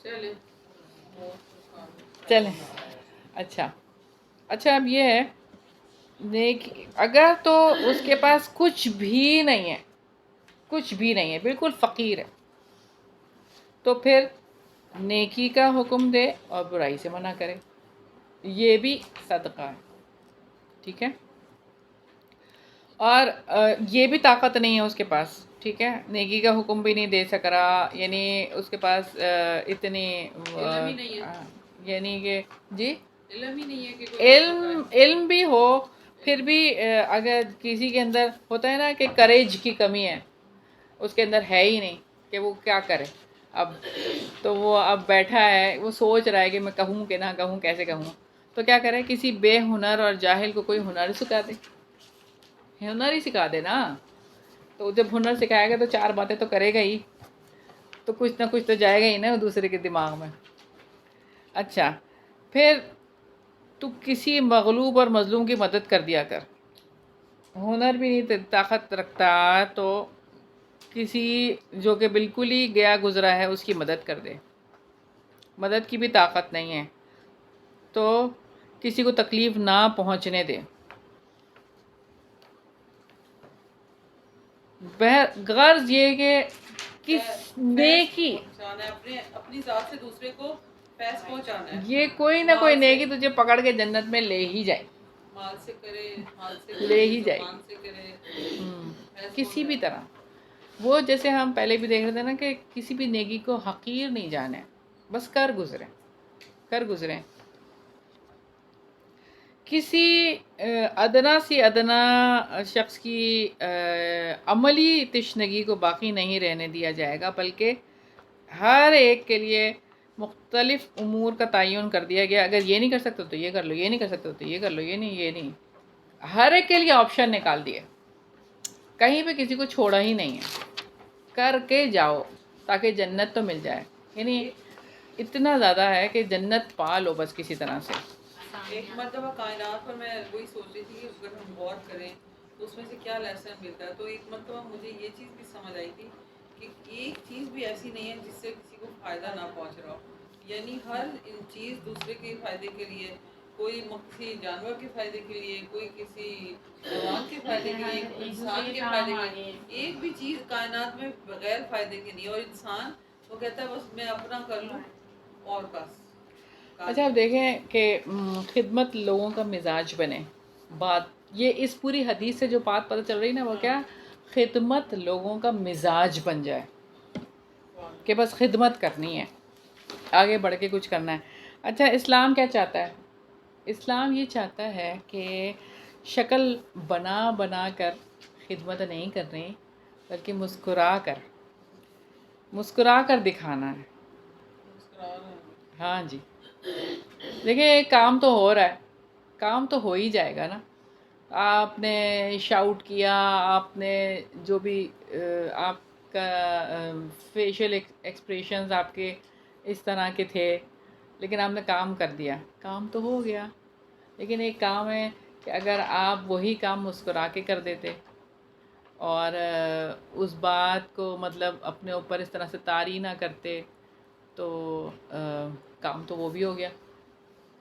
چلے چلیں. اچھا اب یہ ہے اگر تو اس کے پاس کچھ بھی نہیں ہے، بالکل فقیر ہے، تو پھر نیکی کا حکم دے اور برائی سے منع کرے. یہ بھی صدقہ ہے، ٹھیک ہے. اور یہ بھی طاقت نہیں ہے اس کے پاس، ٹھیک ہے، نیکی کا حکم بھی نہیں دے سک رہا، یعنی اس کے پاس اتنی علم ہی نہیں ہے. یعنی کہ جی علم ہی نہیں ہے کہ کوئی علم بھی ہو، پھر بھی اگر کسی کے اندر ہوتا ہے نا کہ کریج کی کمی ہے، اس کے اندر ہے ہی نہیں کہ وہ کیا کرے. اب تو وہ اب بیٹھا ہے، وہ سوچ رہا ہے کہ میں کہوں کہ نہ کہوں، کیسے کہوں. تو کیا کرے، کسی بے ہنر اور جاہل کو کوئی ہنر سکھا دے. ہنر ہی سکھا دے نا. تو جب ہنر سکھائے گا تو 4 باتیں تو کرے گا ہی، تو کچھ نہ کچھ تو جائے گا ہی نا دوسرے کے دماغ میں. اچھا، پھر تو کسی مغلوب اور مظلوم کی مدد کر دیا کر. ہنر بھی نہیں طاقت رکھتا تو کسی جو کہ بالکل ہی گیا گزرا ہے اس کی مدد کر دے. مدد کی بھی طاقت نہیں ہے تو کسی کو تکلیف نہ پہنچنے دے. غرض یہ کہ کس نیکی، اپنی ذات سے دوسرے کو فیض پہنچانا ہے. یہ کوئی نہ کوئی نیکی تجھے پکڑ کے جنت میں لے ہی جائے، مال سے کرے، حال سے لے کرے، ہی جائے. زبان سے کرے، کسی بھی طرح. وہ جیسے ہم پہلے بھی دیکھ رہے تھے نا کہ کسی بھی نیکی کو حقیر نہیں جانے، بس کر گزریں. کسی ادنا سی ادنا شخص کی عملی تشنگی کو باقی نہیں رہنے دیا جائے گا، بلکہ ہر ایک کے لیے مختلف امور کا تعین کر دیا گیا. اگر یہ نہیں کر سکتے تو یہ کر لو، یہ نہیں کر سکتے تو یہ کر لو، یہ نہیں. ہر ایک کے لیے آپشن نکال دیے، کہیں پہ کسی کو چھوڑا ہی نہیں ہے. کر کے جاؤ تاکہ جنت تو مل جائے. یعنی اتنا زیادہ ہے کہ جنت پا لو بس کسی طرح سے. ایک مرتبہ کائنات پر میں وہی سوچ رہی تھی کہ اگر ہم غور کریں تو اس میں سے کیا لیسن ملتا ہے. تو ایک مرتبہ مجھے یہ چیز بھی سمجھ آئی تھی کہ ایک چیز بھی ایسی نہیں ہے جس سے کسی کو فائدہ نہ پہنچ رہا ہو. یعنی ہر چیز دوسرے کے فائدے کے لیے، کوئی کسی جانور کے فائدے کے لیے، کوئی کسی حیوان کے فائدے کے لیے، انسان کے فائدے کے لیے. ایک بھی چیز کائنات میں بغیر فائدے کے نہیں. اور انسان وہ کہتا ہے بس میں اپنا کر لوں اور بس. اچھا آپ دیکھیں کہ خدمت لوگوں کا مزاج بنے. بات یہ اس پوری حدیث سے جو بات پتہ چل رہی نا وہ کیا، خدمت لوگوں کا مزاج بن جائے کہ بس خدمت کرنی ہے، آگے بڑھ کے کچھ کرنا ہے. اچھا اسلام کیا چاہتا ہے؟ اسلام یہ چاہتا ہے کہ شکل بنا کر خدمت نہیں کرنی، بلکہ مسکرا کر دکھانا ہے. ہاں جی، دیکھیں کام تو ہو رہا ہے، کام تو ہو ہی جائے گا نا. آپ نے شاؤٹ کیا، آپ نے جو بھی آپ کا فیشیل ایکسپریشنز آپ کے اس طرح کے تھے، لیکن آپ نے کام کر دیا، کام تو ہو گیا، لیکن ایک کام ہے کہ اگر آپ وہی کام مسکرا کے کر دیتے اور اس بات کو مطلب اپنے اوپر اس طرح سے طاری نہ کرتے تو کام تو وہ بھی ہو گیا،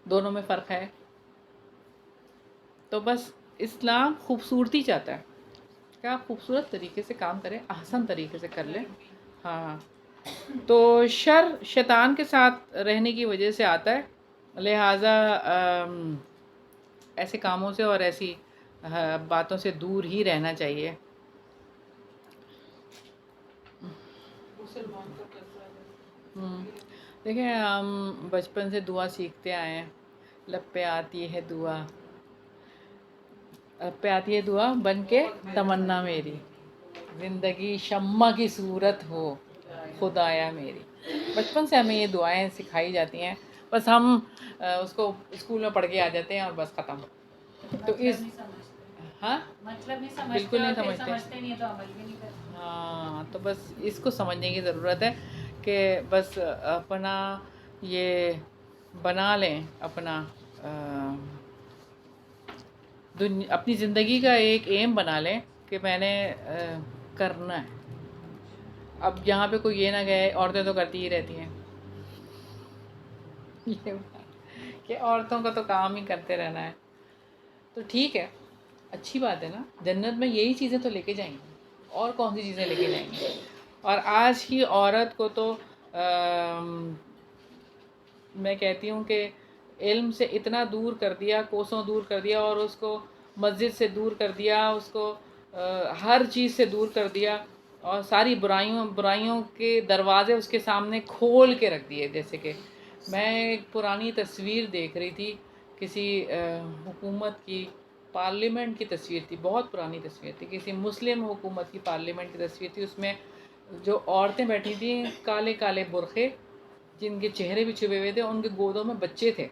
دونوں میں فرق ہے۔ تو بس اسلام خوبصورتی چاہتا ہے کہ آپ خوبصورت طریقے سے کام کریں، احسن طریقے سے کر لیں۔ ہاں، تو شر شیطان کے ساتھ رہنے کی وجہ سے آتا ہے، لہٰذا ایسے کاموں سے اور ایسی باتوں سے دور ہی رہنا چاہیے۔ مسلمان کا کیسا ہے؟ دیکھیں ہم بچپن سے دعا سیکھتے آئے ہیں، لب پہ آتی ہے دعا، لب پہ آتی ہے دعا بن کے تمنا میری، زندگی شمع کی صورت ہو خدایا میری۔ بچپن سے ہمیں یہ دعائیں سکھائی جاتی ہیں، بس ہم اس کو اسکول میں پڑھ کے آ جاتے ہیں اور بس ختم۔ تو اس ہاں مطلب نہیں سمجھتے، بالکل نہیں اور پھر سمجھتے، سمجھتے نہیں تو عمل بھی نہیں کرتے۔ ہاں، تو بس اس کو سمجھنے کی ضرورت ہے کہ بس اپنا یہ بنا لیں، اپنا اپنی زندگی کا ایک ایم بنا لیں کہ میں نے کرنا ہے۔ اب یہاں پہ کوئی یہ نہ کہے عورتیں تو کرتی ہی رہتی ہیں، یہ بات کہ عورتوں کا تو کام ہی کرتے رہنا ہے، تو ٹھیک ہے، اچھی بات ہے نا، جنت میں یہی چیزیں تو لے کے جائیں گی، اور کون سی چیزیں لے کے جائیں گی؟ اور آج کی عورت کو تو میں کہتی ہوں کہ علم سے اتنا دور کر دیا، کوسوں دور کر دیا، اور اس کو مسجد سے دور کر دیا، اس کو ہر چیز سے دور کر دیا، اور ساری برائیوں کے دروازے اس کے سامنے کھول کے رکھ دیے۔ جیسے کہ میں ایک پرانی تصویر دیکھ رہی تھی، کسی حکومت کی پارلیمنٹ کی تصویر تھی، بہت پرانی تصویر تھی، کسی مسلم حکومت کی پارلیمنٹ کی تصویر تھی۔ اس میں جو عورتیں بیٹھی تھیں کالے کالے برقعے، جن کے چہرے بھی چھپے ہوئے تھے، ان کے گودوں میں بچے تھے،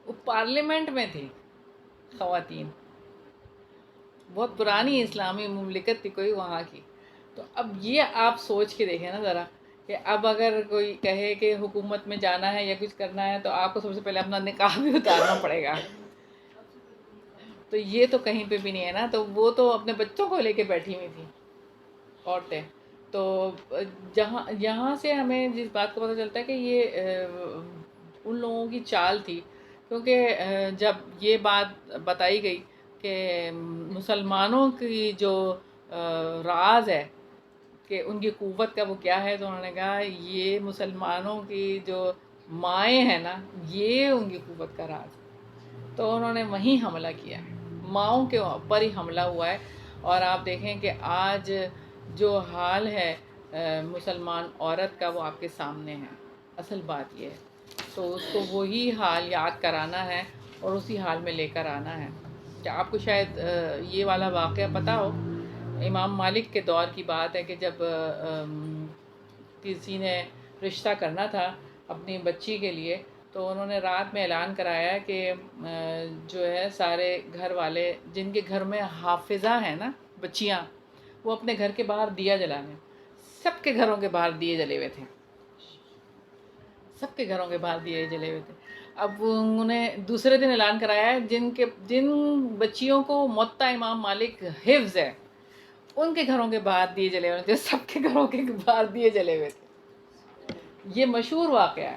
وہ پارلیمنٹ میں تھی خواتین، بہت پرانی اسلامی مملکت تھی کوئی وہاں کی۔ تو اب یہ آپ سوچ کے دیکھیں نا ذرا کہ اب اگر کوئی کہے کہ حکومت میں جانا ہے یا کچھ کرنا ہے تو آپ کو سب سے پہلے اپنا نقاب بھی اتارنا پڑے گا، تو یہ تو کہیں پہ بھی نہیں ہے نا۔ تو وہ تو اپنے بچوں کو لے کے بیٹھی ہوئی تھی عورتیں۔ تو یہاں سے ہمیں جس بات کو پتہ چلتا ہے کہ یہ ان لوگوں کی چال تھی، کیونکہ جب یہ بات بتائی گئی کہ مسلمانوں کی جو راز ہے کہ ان کی قوت کا وہ کیا ہے، تو انہوں نے کہا یہ مسلمانوں کی جو مائیں ہیں نا، یہ ان کی قوت کا راز ہے۔ تو انہوں نے وہیں حملہ کیا ہے، ماؤں کے اوپر ہی حملہ ہوا ہے۔ اور آپ دیکھیں کہ آج جو حال ہے مسلمان عورت کا، وہ آپ کے سامنے ہے۔ اصل بات یہ ہے، تو اس کو وہی حال یاد کرانا ہے اور اسی حال میں لے کر آنا ہے۔ کہ آپ کو شاید یہ والا واقعہ پتہ ہو، امام مالک کے دور کی بات ہے کہ جب کسی نے رشتہ کرنا تھا اپنی بچی کے لیے، تو انہوں نے رات میں اعلان کرایا کہ جو ہے سارے گھر والے جن کے گھر میں حافظہ ہیں نا بچیاں، وہ اپنے گھر کے باہر دیا جلائیں۔ سب کے گھروں کے باہر دیے جلے ہوئے تھے، سب کے گھروں کے باہر دیے جلے ہوئے تھے۔ اب انہوں نے دوسرے دن اعلان کرایا ہے جن بچیوں کو موطا امام مالک حفظ ہے، ان کے گھروں کے باہر دیے جلے ہوئے تھے، سب کے گھروں کے باہر دیے جلے ہوئے تھے۔ یہ مشہور واقعہ ہے،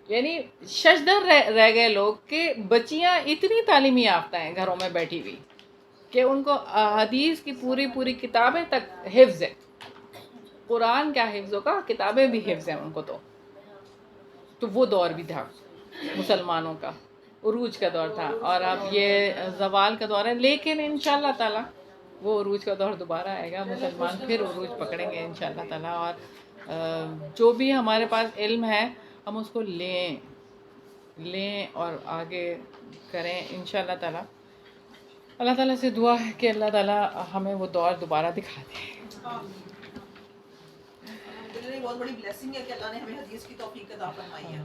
یعنی ششدر رہ گئے لوگ کہ بچیاں اتنی تعلیمی یافتہ ہیں گھروں میں بیٹھی ہوئی کہ ان کو حدیث کی پوری کتابیں تک حفظ ہے۔ قرآن کیا حفظ ہوگا، کتابیں بھی حفظ ہیں ان کو۔ تو وہ دور بھی تھا مسلمانوں کا، عروج کا دور تھا، اور اب یہ زوال کا دور ہے، لیکن انشاءاللہ تعالی وہ عروج کا دور دوبارہ آئے گا، مسلمان پھر عروج پکڑیں گے انشاءاللہ تعالی۔ اور جو بھی ہمارے پاس علم ہے ہم اس کو لیں اور آگے کریں انشاءاللہ تعالی۔ اللہ تعالیٰ سے دعا ہے کہ اللہ تعالیٰ ہمیں وہ دور دوبارہ دکھا دے۔ الحمدللہ بہت بڑی بلیسنگ ہے کہ اللہ نے ہمیں حدیث کی توفیق عطا فرمائی ہے۔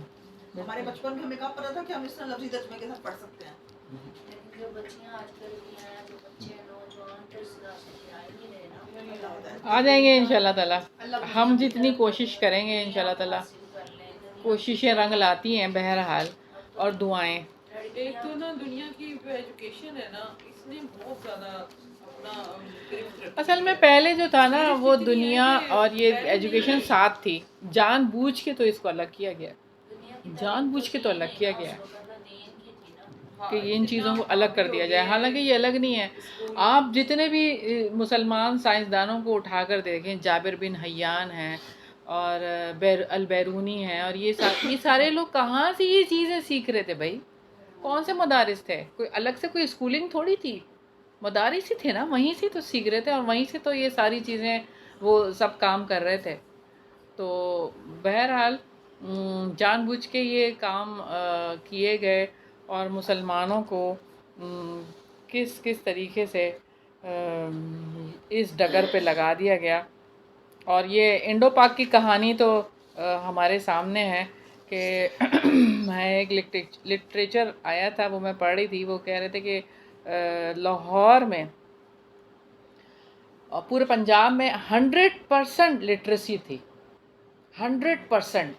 ہمارے بچپن میں ہمیں کہاں پتہ تھا کہ ہم اس طرح لفظی ترجمے کے ساتھ پڑھ سکتے ہیں۔ لیکن جو بچیاں آج کل کی ہیں، جو بچے نوجوان تو اس راستے پہ آ ہی نہیں رہے نا، آ جائیں گے انشاءاللہ تعالی، ہم جتنی کوشش کریں گے انشاءاللہ تعالی۔ حاصل کر لیں، کوششیں رنگ لاتی ہیں بہرحال، اور دعائیں. ایک تو نا دنیا کی جو ایجوکیشن ہے نا، اس نے بہت زیادہ اپنا گرفت رکھی اصل میں ہے. پہلے جو تھا نا صرف وہ اتنی ہے دنیا کہ اور یہ پہلے ایجوکیشن نہیں ہے. ساتھ تھی، جان بوجھ کے تو اس کو الگ کیا گیا، دنیا کی جان بوجھ کے تو الگ کیا گیا ہے دین کی تھی نا. ہاں، کہ ان چیزوں کو اتنا الگ کر حاوی دیا ہو جائے. گئے حالانکہ یہ الگ نہیں ہے. اسکول. آپ جتنے بھی مسلمان سائنسدانوں کو اٹھا کر دیکھیں، جابر بن حیان ہیں اور البیرونی ہیں، اور یہ سارے لوگ کہاں سے یہ چیزیں سیکھ رہے تھے بھائی؟ کون سے مدارس تھے؟ کوئی الگ سے کوئی اسکولنگ تھوڑی تھی، مدارس ہی تھے نا، وہیں سے تو سیکھ رہے تھے، اور وہیں سے تو یہ ساری چیزیں وہ سب کام کر رہے تھے. تو بہرحال جان بوجھ کے یہ کام کیے گئے، اور مسلمانوں کو کس کس طریقے سے اس ڈگر پہ لگا دیا گیا. اور یہ انڈو پاک کی کہانی تو ہمارے سامنے ہے کہ میں ایک لٹریچر آیا تھا، وہ میں پڑھ رہی تھی. وہ کہہ رہے تھے کہ لاہور میں اور پورے پنجاب میں 100% لٹریسی تھی، 100%.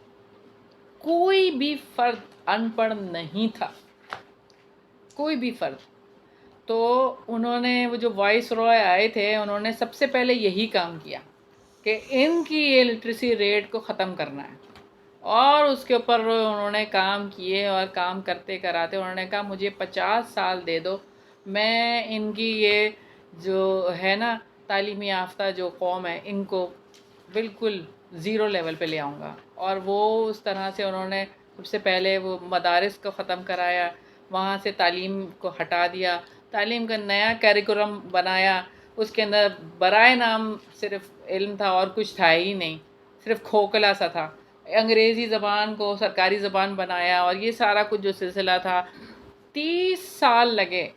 کوئی بھی فرد ان پڑھ نہیں تھا، کوئی بھی فرد. تو انہوں نے وہ جو وائس رائے آئے تھے، انہوں نے سب سے پہلے یہی کام کیا کہ ان کی یہ لٹریسی ریٹ کو ختم کرنا ہے. اور اس کے اوپر انہوں نے کام کیے، اور کام کرتے کراتے انہوں نے کہا مجھے 50 سال دے دو، میں ان کی یہ جو ہے نا تعلیمی یافتہ جو قوم ہے، ان کو بالکل زیرو لیول پہ لے آؤں گا. اور وہ اس طرح سے انہوں نے سب سے پہلے وہ مدارس کو ختم کرایا، وہاں سے تعلیم کو ہٹا دیا، تعلیم کا نیا کیریکولم بنایا. اس کے اندر برائے نام صرف علم تھا، اور کچھ تھا ہی نہیں، صرف کھوکھلا سا تھا. انگریزی زبان کو سرکاری زبان بنایا، اور یہ سارا کچھ جو سلسلہ تھا 30 سال لگے.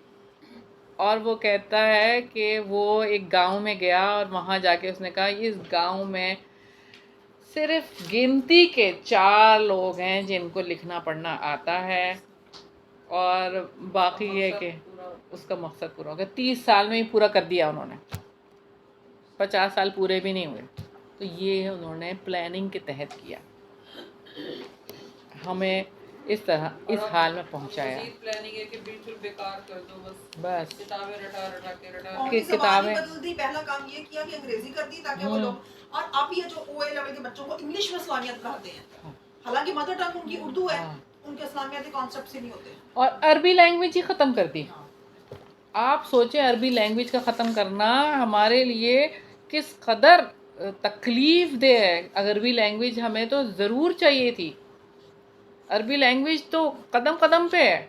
اور وہ کہتا ہے کہ وہ ایک گاؤں میں گیا، اور وہاں جا کے اس نے کہا اس گاؤں میں صرف گنتی کے 4 لوگ ہیں جن کو لکھنا پڑھنا آتا ہے، اور باقی یہ کہ اس کا مقصد پورا ہو گیا. 30 سال میں ہی پورا کر دیا انہوں نے، 50 سال پورے بھی نہیں ہوئے. تو یہ انہوں نے پلاننگ کے تحت کیا، ہمیں اس طرح اس حال میں پہنچایا. مزید پلاننگ ہے کہ بالکل بیکار کر دو، بس کتابیں رٹا کے قومی زبان کتابیں ہی بدل دی. پہلا کام یہ کیا کہ انگریزی کر دی تاکہ وہ لوگ، اور اب یہ جو او اے لیول کے بچوں کو انگلش میں اسلامیت پڑھاتے ہیں، حالانکہ مدر ٹنگ ان کی اردو ہے، ان کے اسلامیاتی کانسیپٹس ہی نہیں ہوتے. اور عربی لینگویج ہی ختم کر دی. آپ سوچیں عربی لینگویج کا ختم کرنا ہمارے لیے کس قدر تکلیف دہ ہے. عربی لینگویج ہمیں تو ضرور چاہیے تھی، عربی لینگویج تو قدم قدم پہ ہے.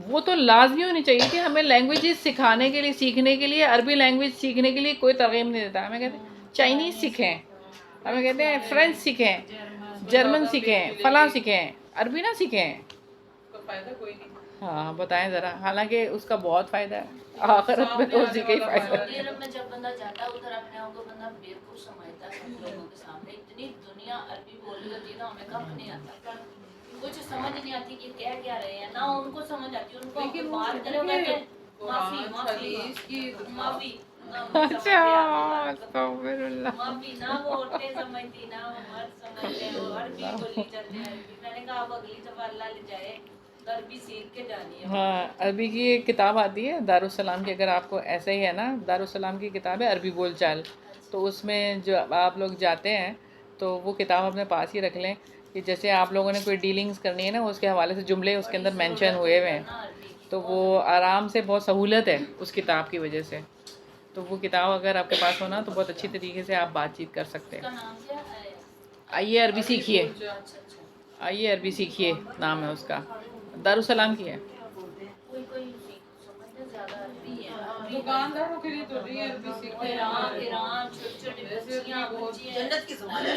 وہ تو لازمی ہونی چاہیے تھی. ہمیں لینگویجز سکھانے کے لیے، سیکھنے کے لیے، عربی لینگویج سیکھنے کے لیے کوئی ترغیب نہیں دیتا. ہمیں کہتے ہیں چائنیز سیکھیں، ہمیں کہتے ہیں فرینچ سیکھیں، جرمن سیکھیں، فلاں سیکھیں، عربی نہ سیکھیں. اس کا فائدہ کوئی نہیں. ہاں بتائیں ذرا، حالانکہ اس کا بہت فائدہ ہے، آخرت میں تو اسی کا ہی فائدہ ہے. سعودی عرب میں جب بندہ جاتا ہے ادھر اپنے آپ کو بندہ بیوقوف سمجھتا ہے سب لوگوں کے سامنے. اتنی دنیا عربی بول رہی ہوتی ہے نا، ہمیں کب نہیں آتا، کچھ سمجھ نہیں آتی کہ کہہ کیا رہے ہیں، نہ ان کو سمجھ آتی. ان کو بات کرے ہوئے معافی معافی معافی، اچھا استغفر اللہ. معافی نہ وہ عورتیں سمجھتی نہ وہ مرد سمجھتے ہیں، وہ عربی بولی چلتے ہیں. عربی میں نے کہا اب اگلی دفعہ اللہ لے جائے تو عربی سیکھ کے جانی ہے. ہاں عربی کی ایک کتاب آتی ہے دارالسلام کی، اگر آپ کو ایسا ہی ہے نا، دارالسلام کی کتاب ہے عربی بول چال. تو اس میں جو آپ لوگ جاتے ہیں تو وہ کتاب اپنے پاس ہی رکھ لیں، کہ جیسے آپ لوگوں نے کوئی ڈیلنگز کرنی ہے نا، اس کے حوالے سے جملے اس کے اندر مینشن ہوئے ہوئے ہیں، تو وہ آرام سے بہت سہولت ہے اس کتاب کی وجہ سے. تو وہ کتاب اگر آپ کے پاس ہونا تو بہت اچھی طریقے سے آپ بات چیت کر سکتے ہیں. آئیے عربی سیکھیے، آئیے عربی سیکھیے، نام ہے اس کا، دارالسلام کی ہے. دکانداروں کے لیے تو نہیں عربی سیکھیں. جنت کی زبان ہے،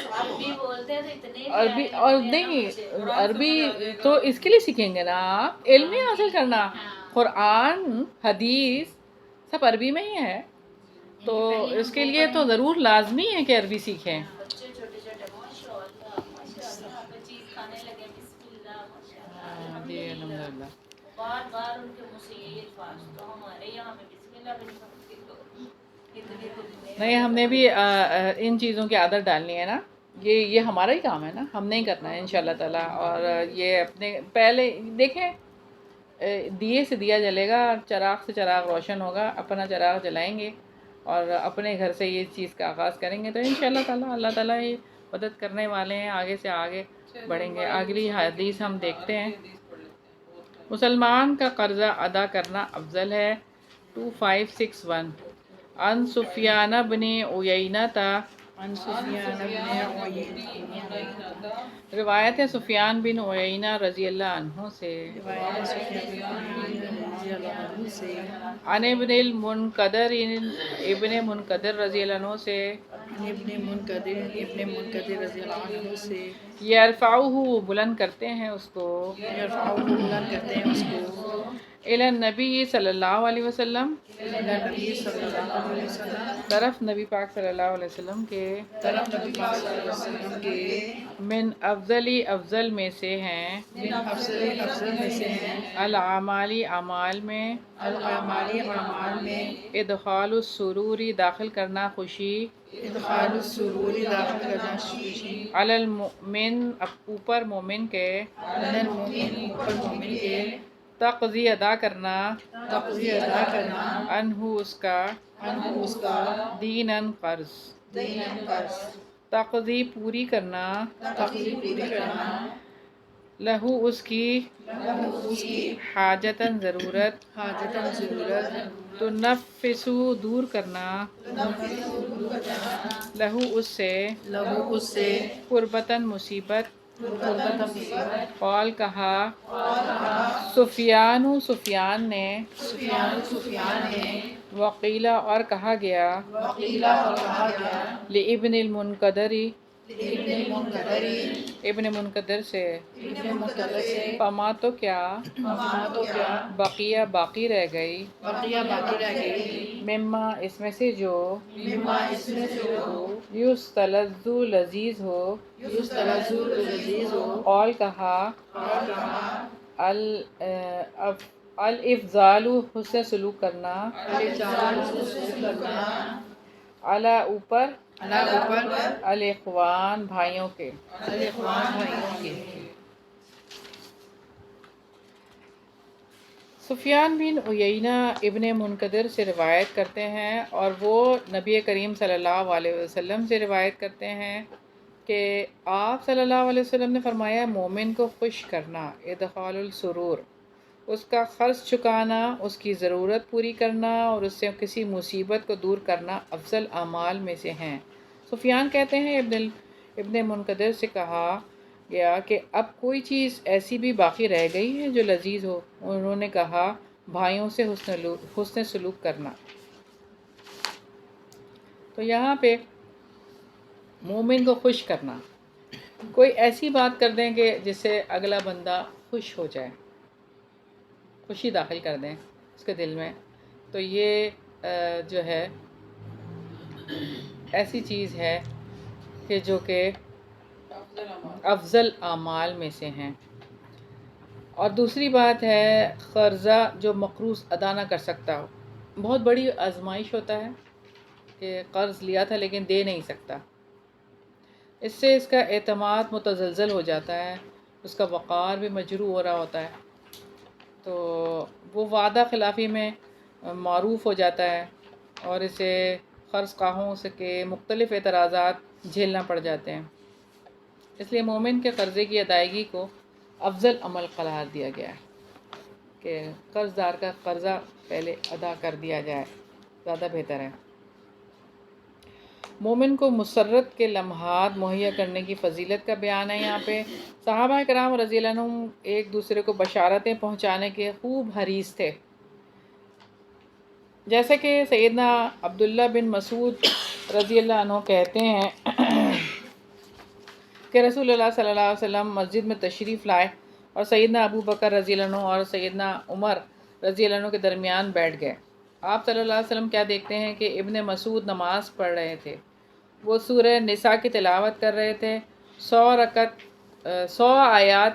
عربی اور نہیں، عربی تو اس کے لیے سیکھیں گے نا آپ، علم نہیں حاصل کرنا. قرآن حدیث سب عربی میں ہی ہے، تو اس کے لیے تو ضرور لازمی ہے کہ عربی سیکھیں. بچے چھوٹے چھوٹے ماشاء اللہ ماشاء اللہ ہر چیز کھانے لگے بسم اللہ ماشاء اللہ جی الحمدللہ. بار بار ان کے منہ سے یہی الفاظ، تو ہمارے یہاں میں بسم اللہ بھی نہیں پڑھتی تو اتنی نہیں، ہم نے بھی ان چیزوں کی عادت ڈالنی ہے نا. یہ ہمارا ہی کام ہے نا، ہم نے ہی کرنا ہے انشاءاللہ تعالیٰ. اور یہ اپنے پہلے دیکھیں دیے سے دیا جلے گا، چراغ سے چراغ روشن ہوگا. اپنا چراغ جلائیں گے اور اپنے گھر سے یہ چیز کا آغاز کریں گے تو انشاءاللہ تعالیٰ اللہ تعالیٰ یہ مدد کرنے والے ہیں. آگے سے آگے بڑھیں گے. اگلی حدیث ہم دیکھتے ہیں. مسلمان کا قرضہ ادا کرنا افضل ہے. 2561 ان سفیان بن عیینہ روایت ہے سفیان بن عیینہ رضی اللہ عنہ سے عن ابن المنقدر ابن منقدر رضی اللہ عنہ سے ابن منقدر رضی اللہ عنہ سے یرفعہ بلند کرتے ہیں اس کو بلند کرتے ہیں اس کو الی النبی صلی اللہ علیہ وسلم نبی صلی اللہ علیہ وسلم طرف نبی پاک صلی اللہ علیہ وسلم کے طرف نبی پاک صلی اللہ علیہ وسلم کے من افضل میں سے ہیں من افضل میں سے ہیں الاعمالی اعمال میں العمالی اعمال میں ادخال السروری داخل کرنا خوشی ادخال السرور داخل کرنا خوشی علی المؤمن اوپر مومن کے علی المؤمن اوپر مومن کے تقضی ادا کرنا تقضی ادا کرنا انہو اس کا عنہ اس کا دیناً قرض دیناً قرض تقضی پوری کرنا تقضی پوری کرنا لہو اس کی اس کی حاجتاً ضرورت حاجتاً ضرورت تو نفسو دور کرنا لہو اس سے لہو اس سے قربتاً مصیبت قربت مصیبت قول کہا سفیان نے سفیان نے وقیلہ اور کہا گیا وقیلہ اور کہا گیا لابن المنقدری ابن المنقدری ابن منقدر سے ابن منقدر سے فما تو کیا فما تو کیا بقیہ باقی رہ گئی بقیہ باقی رہ گئی مما اس میں سے جو مما اس میں سے جو یستلذ لذیذ ہو یستلذ لذیذ ہو قول کہا اور کہا الافضال حسن سلوک کرنا الجال سے کرنا علی اوپر اللہ اوپر الاخوان بھائیوں کے الاخوان بھائیوں کے سفیان بن عیینہ ابن منقدر سے روایت کرتے ہیں اور وہ نبی کریم صلی اللہ علیہ وسلم سے روایت کرتے ہیں کہ آپ صلی اللہ علیہ وسلم نے فرمایا مومن کو خوش کرنا ادخال السرور اس کا خرچ چکانا اس کی ضرورت پوری کرنا اور اس سے کسی مصیبت کو دور کرنا افضل اعمال میں سے ہیں. سفیان کہتے ہیں ابن منقدر سے کہا گیا کہ اب کوئی چیز ایسی بھی باقی رہ گئی ہے جو لذیذ ہو. انہوں نے کہا بھائیوں سے حسن سلوک کرنا. تو یہاں پہ مومن کو خوش کرنا، کوئی ایسی بات کر دیں کہ جس سے اگلا بندہ خوش ہو جائے، خوشی داخل کر دیں اس کے دل میں، تو یہ جو ہے ایسی چیز ہے کہ جو کہ افضل اعمال میں سے ہیں. اور دوسری بات ہے قرضہ جو مقروض ادا نہ کر سکتا ہو. بہت بڑی آزمائش ہوتا ہے کہ قرض لیا تھا لیکن دے نہیں سکتا. اس سے اس کا اعتماد متزلزل ہو جاتا ہے، اس کا وقار بھی مجروح ہو رہا ہوتا ہے، تو وہ وعدہ خلافی میں معروف ہو جاتا ہے اور اسے قرض خواہوں سے کے مختلف اعتراضات جھیلنا پڑ جاتے ہیں. اس لیے مومن کے قرضے کی ادائیگی کو افضل عمل قرار دیا گیا ہے کہ قرض دار کا قرضہ پہلے ادا کر دیا جائے، زیادہ بہتر ہے. مومن کو مسرت کے لمحات مہیا کرنے کی فضیلت کا بیان ہے. یہاں پہ صحابہ کرام رضی اللہ عنہم ایک دوسرے کو بشارتیں پہنچانے کے خوب حریص تھے. جیسے کہ سیدنا عبداللہ بن مسعود رضی اللہ عنہ کہتے ہیں کہ رسول اللہ صلی اللہ علیہ وسلم مسجد میں تشریف لائے اور سیدنا ابو بکر رضی اللہ عنہ اور سیدنا عمر رضی اللہ عنہ کے درمیان بیٹھ گئے. آپ صلی اللہ علیہ وسلم کیا دیکھتے ہیں کہ ابن مسعود نماز پڑھ رہے تھے. وہ سورہ نساء کی تلاوت کر رہے تھے. 100 آیات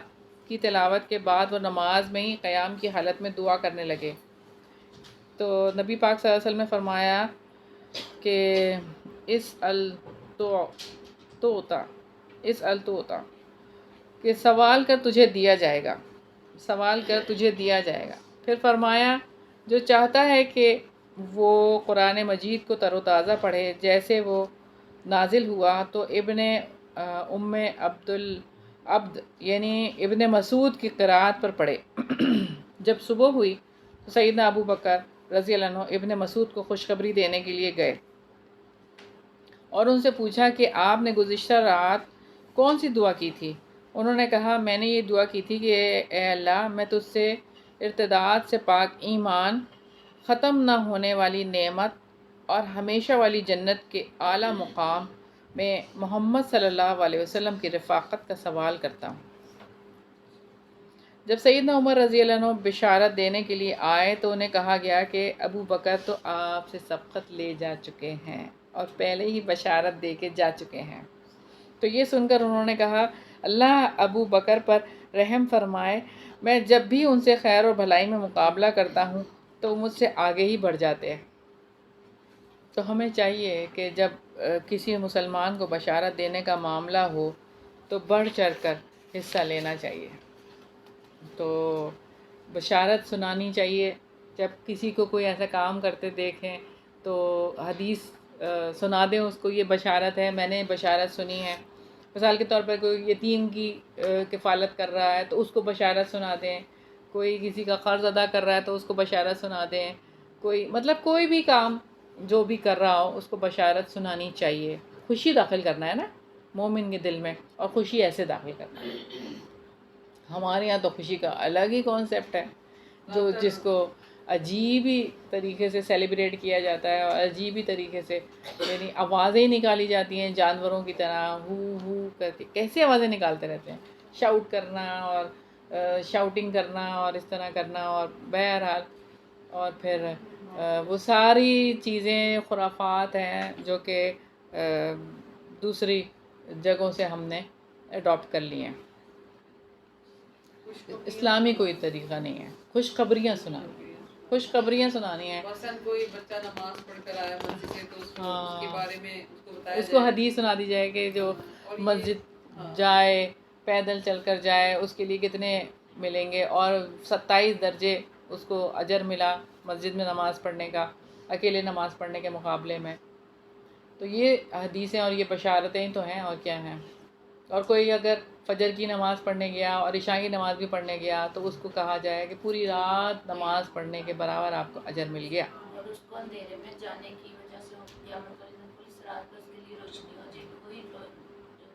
کی تلاوت کے بعد وہ نماز میں ہی قیام کی حالت میں دعا کرنے لگے. تو نبی پاک صلی اللہ علیہ وسلم نے فرمایا کہ اس اسأل توطع، کہ سوال کر تجھے دیا جائے گا، سوال کر تجھے دیا جائے گا۔ پھر فرمایا جو چاہتا ہے کہ وہ قرآن مجید کو تر و تازہ پڑھے جیسے وہ نازل ہوا تو ابن ام عبد یعنی ابن مسعود کی قرأت پر پڑھے۔ جب صبح ہوئی تو سیدنا ابو بکر رضی اللہ عنہ ابن مسعود کو خوشخبری دینے کے لیے گئے اور ان سے پوچھا کہ آپ نے گزشتہ رات کون سی دعا کی تھی؟ انہوں نے کہا میں نے یہ دعا کی تھی کہ اے اللہ میں تجھ سے ارتداد سے پاک ایمان، ختم نہ ہونے والی نعمت اور ہمیشہ والی جنت کے اعلیٰ مقام میں محمد صلی اللہ علیہ وسلم کی رفاقت کا سوال کرتا ہوں۔ جب سیدنا عمر رضی اللہ عنہ بشارت دینے کے لیے آئے تو انہیں کہا گیا کہ ابو بکر تو آپ سے سبقت لے جا چکے ہیں اور پہلے ہی بشارت دے کے جا چکے ہیں۔ تو یہ سن کر انہوں نے کہا اللہ ابو بکر پر رحم فرمائے، میں جب بھی ان سے خیر اور بھلائی میں مقابلہ کرتا ہوں تو وہ مجھ سے آگے ہی بڑھ جاتے ہیں۔ تو ہمیں چاہیے کہ جب کسی مسلمان کو بشارت دینے کا معاملہ ہو تو بڑھ چڑھ کر حصہ لینا چاہیے، تو بشارت سنانی چاہیے۔ جب کسی کو کوئی ایسا کام کرتے دیکھیں تو حدیث سنا دیں اس کو، یہ بشارت ہے، میں نے بشارت سنی ہے۔ مثال کے طور پر کوئی یتیم کی کفالت کر رہا ہے تو اس کو بشارت سنا دیں، کوئی کسی کا قرض ادا کر رہا ہے تو اس کو بشارت سنا دیں، کوئی مطلب کوئی بھی کام جو بھی کر رہا ہو اس کو بشارت سنانی چاہیے۔ خوشی داخل کرنا ہے نا مومن کے دل میں، اور خوشی ایسے داخل کرنا ہے۔ ہمارے یہاں تو خوشی کا الگ ہی کانسیپٹ ہے، جو جس کو عجیب ہی طریقے سے سیلیبریٹ کیا جاتا ہے اور عجیب ہی طریقے سے یعنی آوازیں نکالی جاتی ہیں جانوروں کی طرح، ہو ہو کرتے کیسے آوازیں نکالتے رہتے ہیں، شاؤٹ کرنا اور شاؤٹنگ کرنا اور اس طرح کرنا، اور بہرحال اور پھر وہ ساری چیزیں خرافات ہیں جو کہ دوسری جگہوں سے ہم نے اڈاپٹ کر لی ہیں۔ اسلامی کوئی طریقہ نہیں ہے، خوشخبریاں سنانی، خوشخبریاں سنانی ہیں۔ مثلاً کوئی بچہ نماز پڑھ کر آیا مسجد سے تو اس کو اس کے بارے میں اس کو بتایا اس کو حدیث سنا دی جائے کہ جو مسجد جائے، پیدل چل کر جائے، اس کے لیے کتنے ملیں گے، اور 27 درجے اس کو اجر ملا مسجد میں نماز پڑھنے کا اکیلے نماز پڑھنے کے مقابلے میں۔ تو یہ حدیثیں اور یہ بشارتیں تو ہیں، اور کیا ہیں۔ اور کوئی اگر فجر کی نماز پڑھنے گیا اور عشاء کی نماز بھی پڑھنے گیا تو اس کو کہا جائے کہ پوری رات نماز پڑھنے کے برابر آپ کو اجر مل گیا۔ اور اس کو اندھیرے میں جانے کی وجہ سے قیامت والے دن پولیس رات کو اس کے لیے روشنی ہو جائے گی، کوئی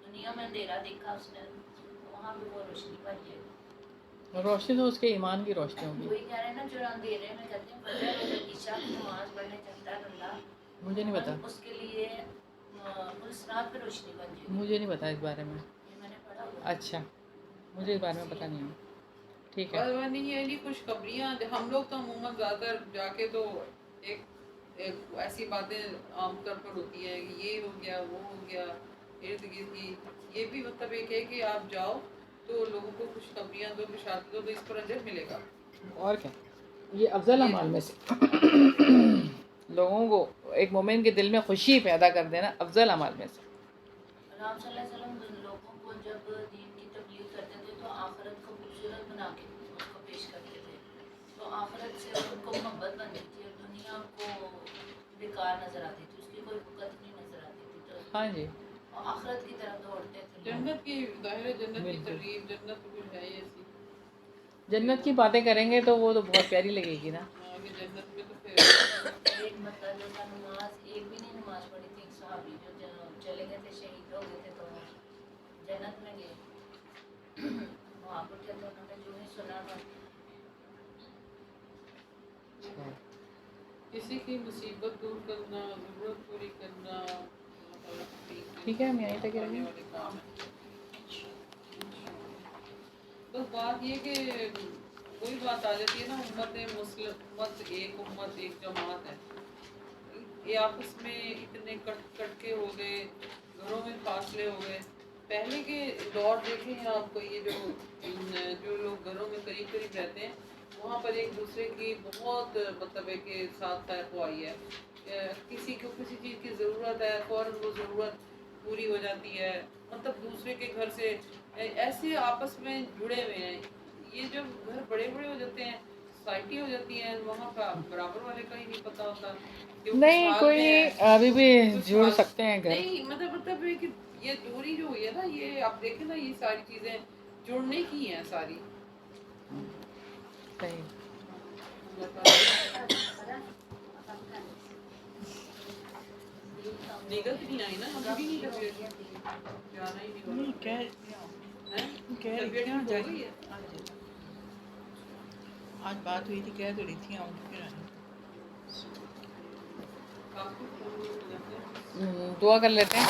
دنیا میں اندھیرا دیکھا اس نے تو وہاں پہ وہ روشنی بن جائے گی۔ روشنی تو اس کے ایمان کی روشنی ہوگی۔ وہی کہہ رہے ہیں نا جو اندھیرے میں کہتے ہیں فجر اور عشاء کی نماز پڑھنے چلتا ہے بندہ، مجھے نہیں پتا، اس کے لیے پولیس رات پہ روشنی بن جائے گی۔ مجھے نہیں پتا اس بارے میں۔ یہ میں نے پڑھا ہوا ہے۔ اچھا، مجھے اس بارے میں پتہ نہیں ہے۔ ٹھیک ہے۔ اور نہیں ہے نہیں خوشخبریاں ہم لوگ تو عموماً زیادہ تر جا کے تو ایک ایسی باتیں عام طور پر ہوتی ہیں کہ یہ ہو گیا وہ ہو گیا ارد گرد کی، یہ بھی مطلب ایک ہے کہ آپ جاؤ تو لوگوں کو خوشخبریاں دو، بشارت دو، تو اس پر اجر ملے گا۔ اور کیا، یہ افضل اعمال میں سے لوگوں کو ایک مومن کے دل میں خوشی پیدا کر دینا افضل اعمال میں سے۔ رام صلی اللہ علیہ وسلم لوگوں کو جب دین کی تبلیغ کرتے تھے تو آخرت کو خوبصورت بنا کے اس کو پیش کرتے تھے، تو آخرت سے ان کو محبت بنتی تھی اور دنیا کو بیکار نظر آتی تھی، اس کی کوئی برکت نہیں نظر آتی تھی، تو ہاں جی، آخرت کی طرف دوڑتے تھے۔ جنت کی ظاہر ہے، جنت کی ترغیب، جنت تو کچھ ہے ہی ایسی، جنت کی باتیں کریں گے تو وہ تو بہت پیاری لگے گی نا۔ کہ جنت میں تو پھر ایک مطلب جو تھا نماز ایک بھی نہیں نماز پڑھی تھی، ایک صحابی جو چلے گئے تھے، شہید ہو گئے تھے، تو جنت میں گئے، وہاں پر تھے تو انہوں نے جو نہیں سنا نا، کسی کی مصیبت دور کرنا، ضرورت پوری کرنا، ٹھیک ہے، ہم یہیں تک رہیں والے کام ہے۔ بس بات یہ کہ وہی بات آ جاتی ہے نا، امت مسلم، امت ایک جماعت ہے، یہ آپس میں اتنے کٹ کے ہو گئے، گھروں میں فاصلے ہو گئے۔ پہلے کے دور دیکھیں ہیں آپ کو، یہ جو لوگ گھروں میں قریب قریب رہتے ہیں وہاں پر ایک دوسرے کی بہت مطلب ہے کہ ساتھ خوائی ہے، کسی کو کسی چیز کی ضرورت ہے فوراً وہ ضرورت پوری ہو جاتی ہے، مطلب دوسرے کے گھر سے ایسے آپس میں جڑے ہوئے ہیں. یہ جب گھر بڑے بڑے ہو جاتے ہیں، سوسائٹی ہو جاتی ہے، وہاں کا برابر والے کا ہی نہیں پتہ ہوتا کہ وہ کس نہیں، حال کوئی میں ہے. ابھی بھی کس جڑ حال سکتے ہیں گھر. نہیں مطلب ہے کہ یہ دوری جو ہوئی ہے نا، یہ آپ دیکھیں نا، یہ ساری چیزیں جڑنے کی ہیں ساری. صحیح. اللہ تعالیٰ نگت نہیں آئی نا، ہم بھی نہیں کر جانا ہی نہیں نہیں ہو کہہ رہی تھی ہو گئی ہے. آج بات ہوئی تھی، کہہ تو رہی تھی آؤں پھر آئی. آپ کو دعا کر لیتے ہیں.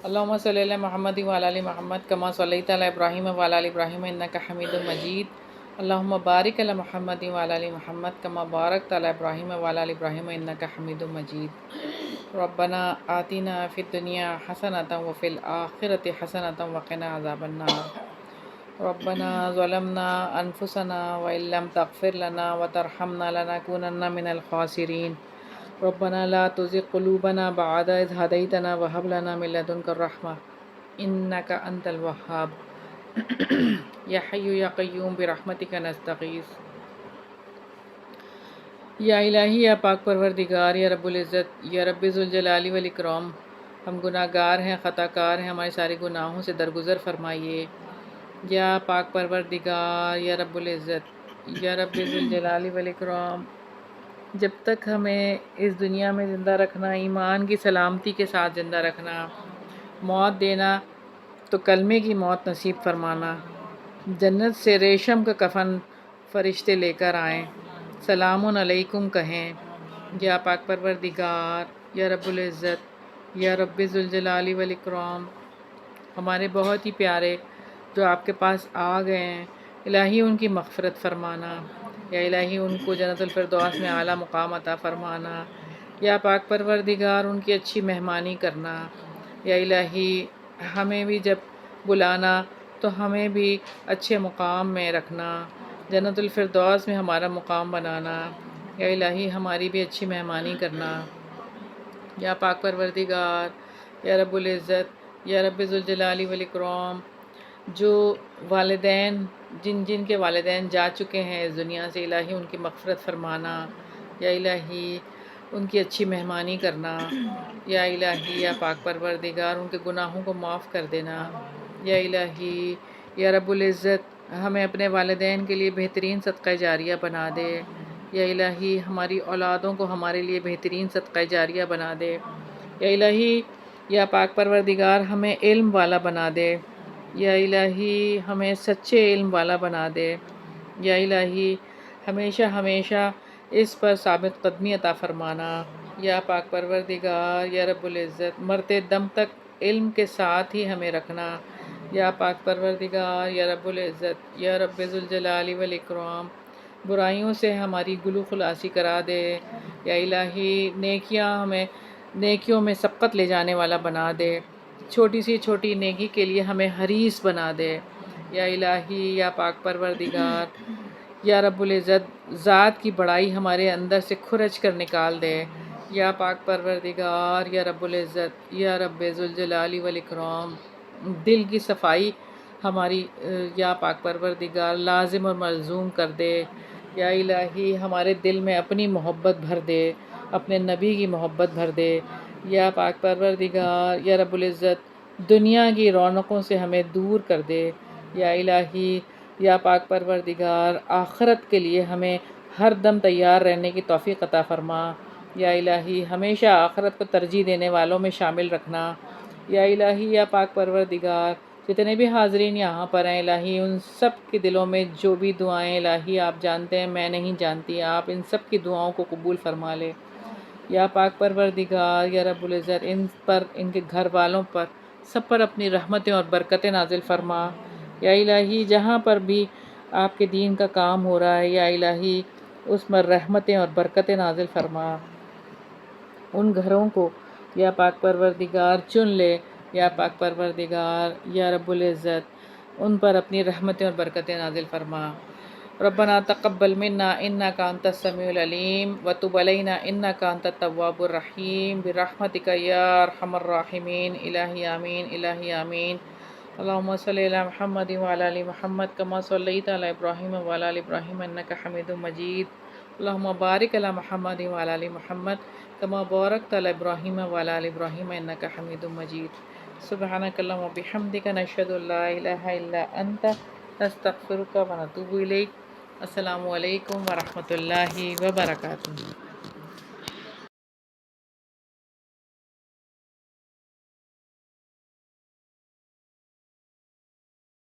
اللہم صلی علی محمد وعلی آل محمد کما صلیت علی ابراہیم وعلی آل ابراہیم انک حمید مجید. اللہم بارک علی محمد وعلی آل محمد کما بارکت علی ابراہیم وعلی آل ابراہیم انک حمید مجید. ربنا آتنا فی الدنیا حسنۃ وفی الآخرۃ حسنۃ وقنا عذاب النار. ربنا ظلمنا انفسنا وان لم تغفر لنا وترحمنا لنکونن من الخاسرین. ربنا لا تزغ قلوبنا بعد إذ هديتنا وهب لنا من لدنك الرحمة إنك أنت الوهاب. یا حی یا قیوم برحمتک نستغیث. یا الہی، یا پاک پروردگار، یا رب العزت، یا رب ذوالجلال والاکرام، ہم گناہ گار ہیں، خطا کار ہیں، ہمارے سارے گناہوں سے درگزر فرمائیے. یا پاک پروردگار، یا رب العزت، یا رب ذوالجلال والاکرام، جب تک ہمیں اس دنیا میں زندہ رکھنا، ایمان کی سلامتی کے ساتھ زندہ رکھنا، موت دینا تو کلمے کی موت نصیب فرمانا، جنت سے ریشم کا کفن فرشتے لے کر آئیں، سلام علیکم کہیں. یا پاک پروردگار، یا رب العزت، یا رب ذوالجلال والاکرام، ہمارے بہت ہی پیارے جو آپ کے پاس آ گئے ہیں، الہی ان کی مغفرت فرمانا. یا الہی ان کو جنت الفردوس میں اعلیٰ مقام عطا فرمانا. یا پاک پروردگار ان کی اچھی مہمانی کرنا. یا الہی ہمیں بھی جب بلانا تو ہمیں بھی اچھے مقام میں رکھنا، جنت الفردوس میں ہمارا مقام بنانا. یا الہی ہماری بھی اچھی مہمانی کرنا. یا پاک پروردگار، یا رب العزت، یا رب ذوالجلال والاکرام، جو والدین جن کے والدین جا چکے ہیں اس دنیا سے، الہی ان کی مغفرت فرمانا. یا الہی ان کی اچھی مہمانی کرنا. یا الہی، یا پاک پروردگار، ان کے گناہوں کو معاف کر دینا. یا الہی، یا رب العزت، ہمیں اپنے والدین کے لیے بہترین صدقہ جاریہ بنا دے. یا الہی ہماری اولادوں کو ہمارے لیے بہترین صدقہ جاریہ بنا دے. یا الہی، یا پاک پروردگار، ہمیں علم والا بنا دے. یا الہی ہمیں سچے علم والا بنا دے. یا الہی ہمیشہ ہمیشہ اس پر ثابت قدمی عطا فرمانا. یا پاک پروردگار، یا رب العزت، مرتے دم تک علم کے ساتھ ہی ہمیں رکھنا. یا پاک پروردگار، یا رب العزت، یا رب ذوالجلال والاکرام، برائیوں سے ہماری گلو خلاصی کرا دے. یا الہی نیکیوں میں سبقت لے جانے والا بنا دے. چھوٹی سی چھوٹی نیکی کے لیے ہمیں حریص بنا دے. یا الہی، یا پاک پروردگار، یا رب العزت، ذات کی بڑائی ہمارے اندر سے کھرچ کر نکال دے. یا پاک پروردگار، یا رب العزت، یا رب ذوالجلال والاکرام، دل کی صفائی ہماری یا پاک پروردگار لازم اور ملزوم کر دے. یا الہی ہمارے دل میں اپنی محبت بھر دے، اپنے نبی کی محبت بھر دے. یا پاک پروردگار، یا رب العزت، دنیا کی رونقوں سے ہمیں دور کر دے. یا الہی، یا پاک پروردگار، آخرت کے لیے ہمیں ہر دم تیار رہنے کی توفیق عطا فرما. یا الہی ہمیشہ آخرت کو ترجیح دینے والوں میں شامل رکھنا. یا الہی، یا پاک پروردگار، جتنے بھی حاضرین یہاں پر ہیں، الہی ان سب کے دلوں میں جو بھی دعائیں الہی آپ جانتے ہیں، میں نہیں جانتی، آپ ان سب کی دعاؤں کو قبول فرما لے. یا پاک پروردگار، یا رب العزت، ان پر، ان کے گھر والوں پر، سب پر اپنی رحمتیں اور برکتیں نازل فرما. یا الہی جہاں پر بھی آپ کے دین کا کام ہو رہا ہے، یا الہی اس پر رحمتیں اور برکتیں نازل فرما. ان گھروں کو یا پاک پروردگار چن لے. یا پاک پروردگار، یا رب العزت، ان پر اپنی رحمتیں اور برکتیں نازل فرما. ربنا تقبل منا انك انت السميع العليم وتب علينا انك انت التواب الرحيم برحمتك يا ارحم الراحمين الہی آمین الہی آمین اللهم صل على محمد وعلى ال محمد كما صليت على ابراهيم وعلى ال ابراهيم انك حميد مجيد اللهم بارك على محمد وعلى ال محمد كما باركت على ابراهيم وعلى ال ابراهيم انك حميد مجيد سبحانك اللهم وبحمدك نشهد ان لا اله الا انت نستغفرك ونتوب اليك السلام علیکم ورحمۃ اللہ وبرکاتہ.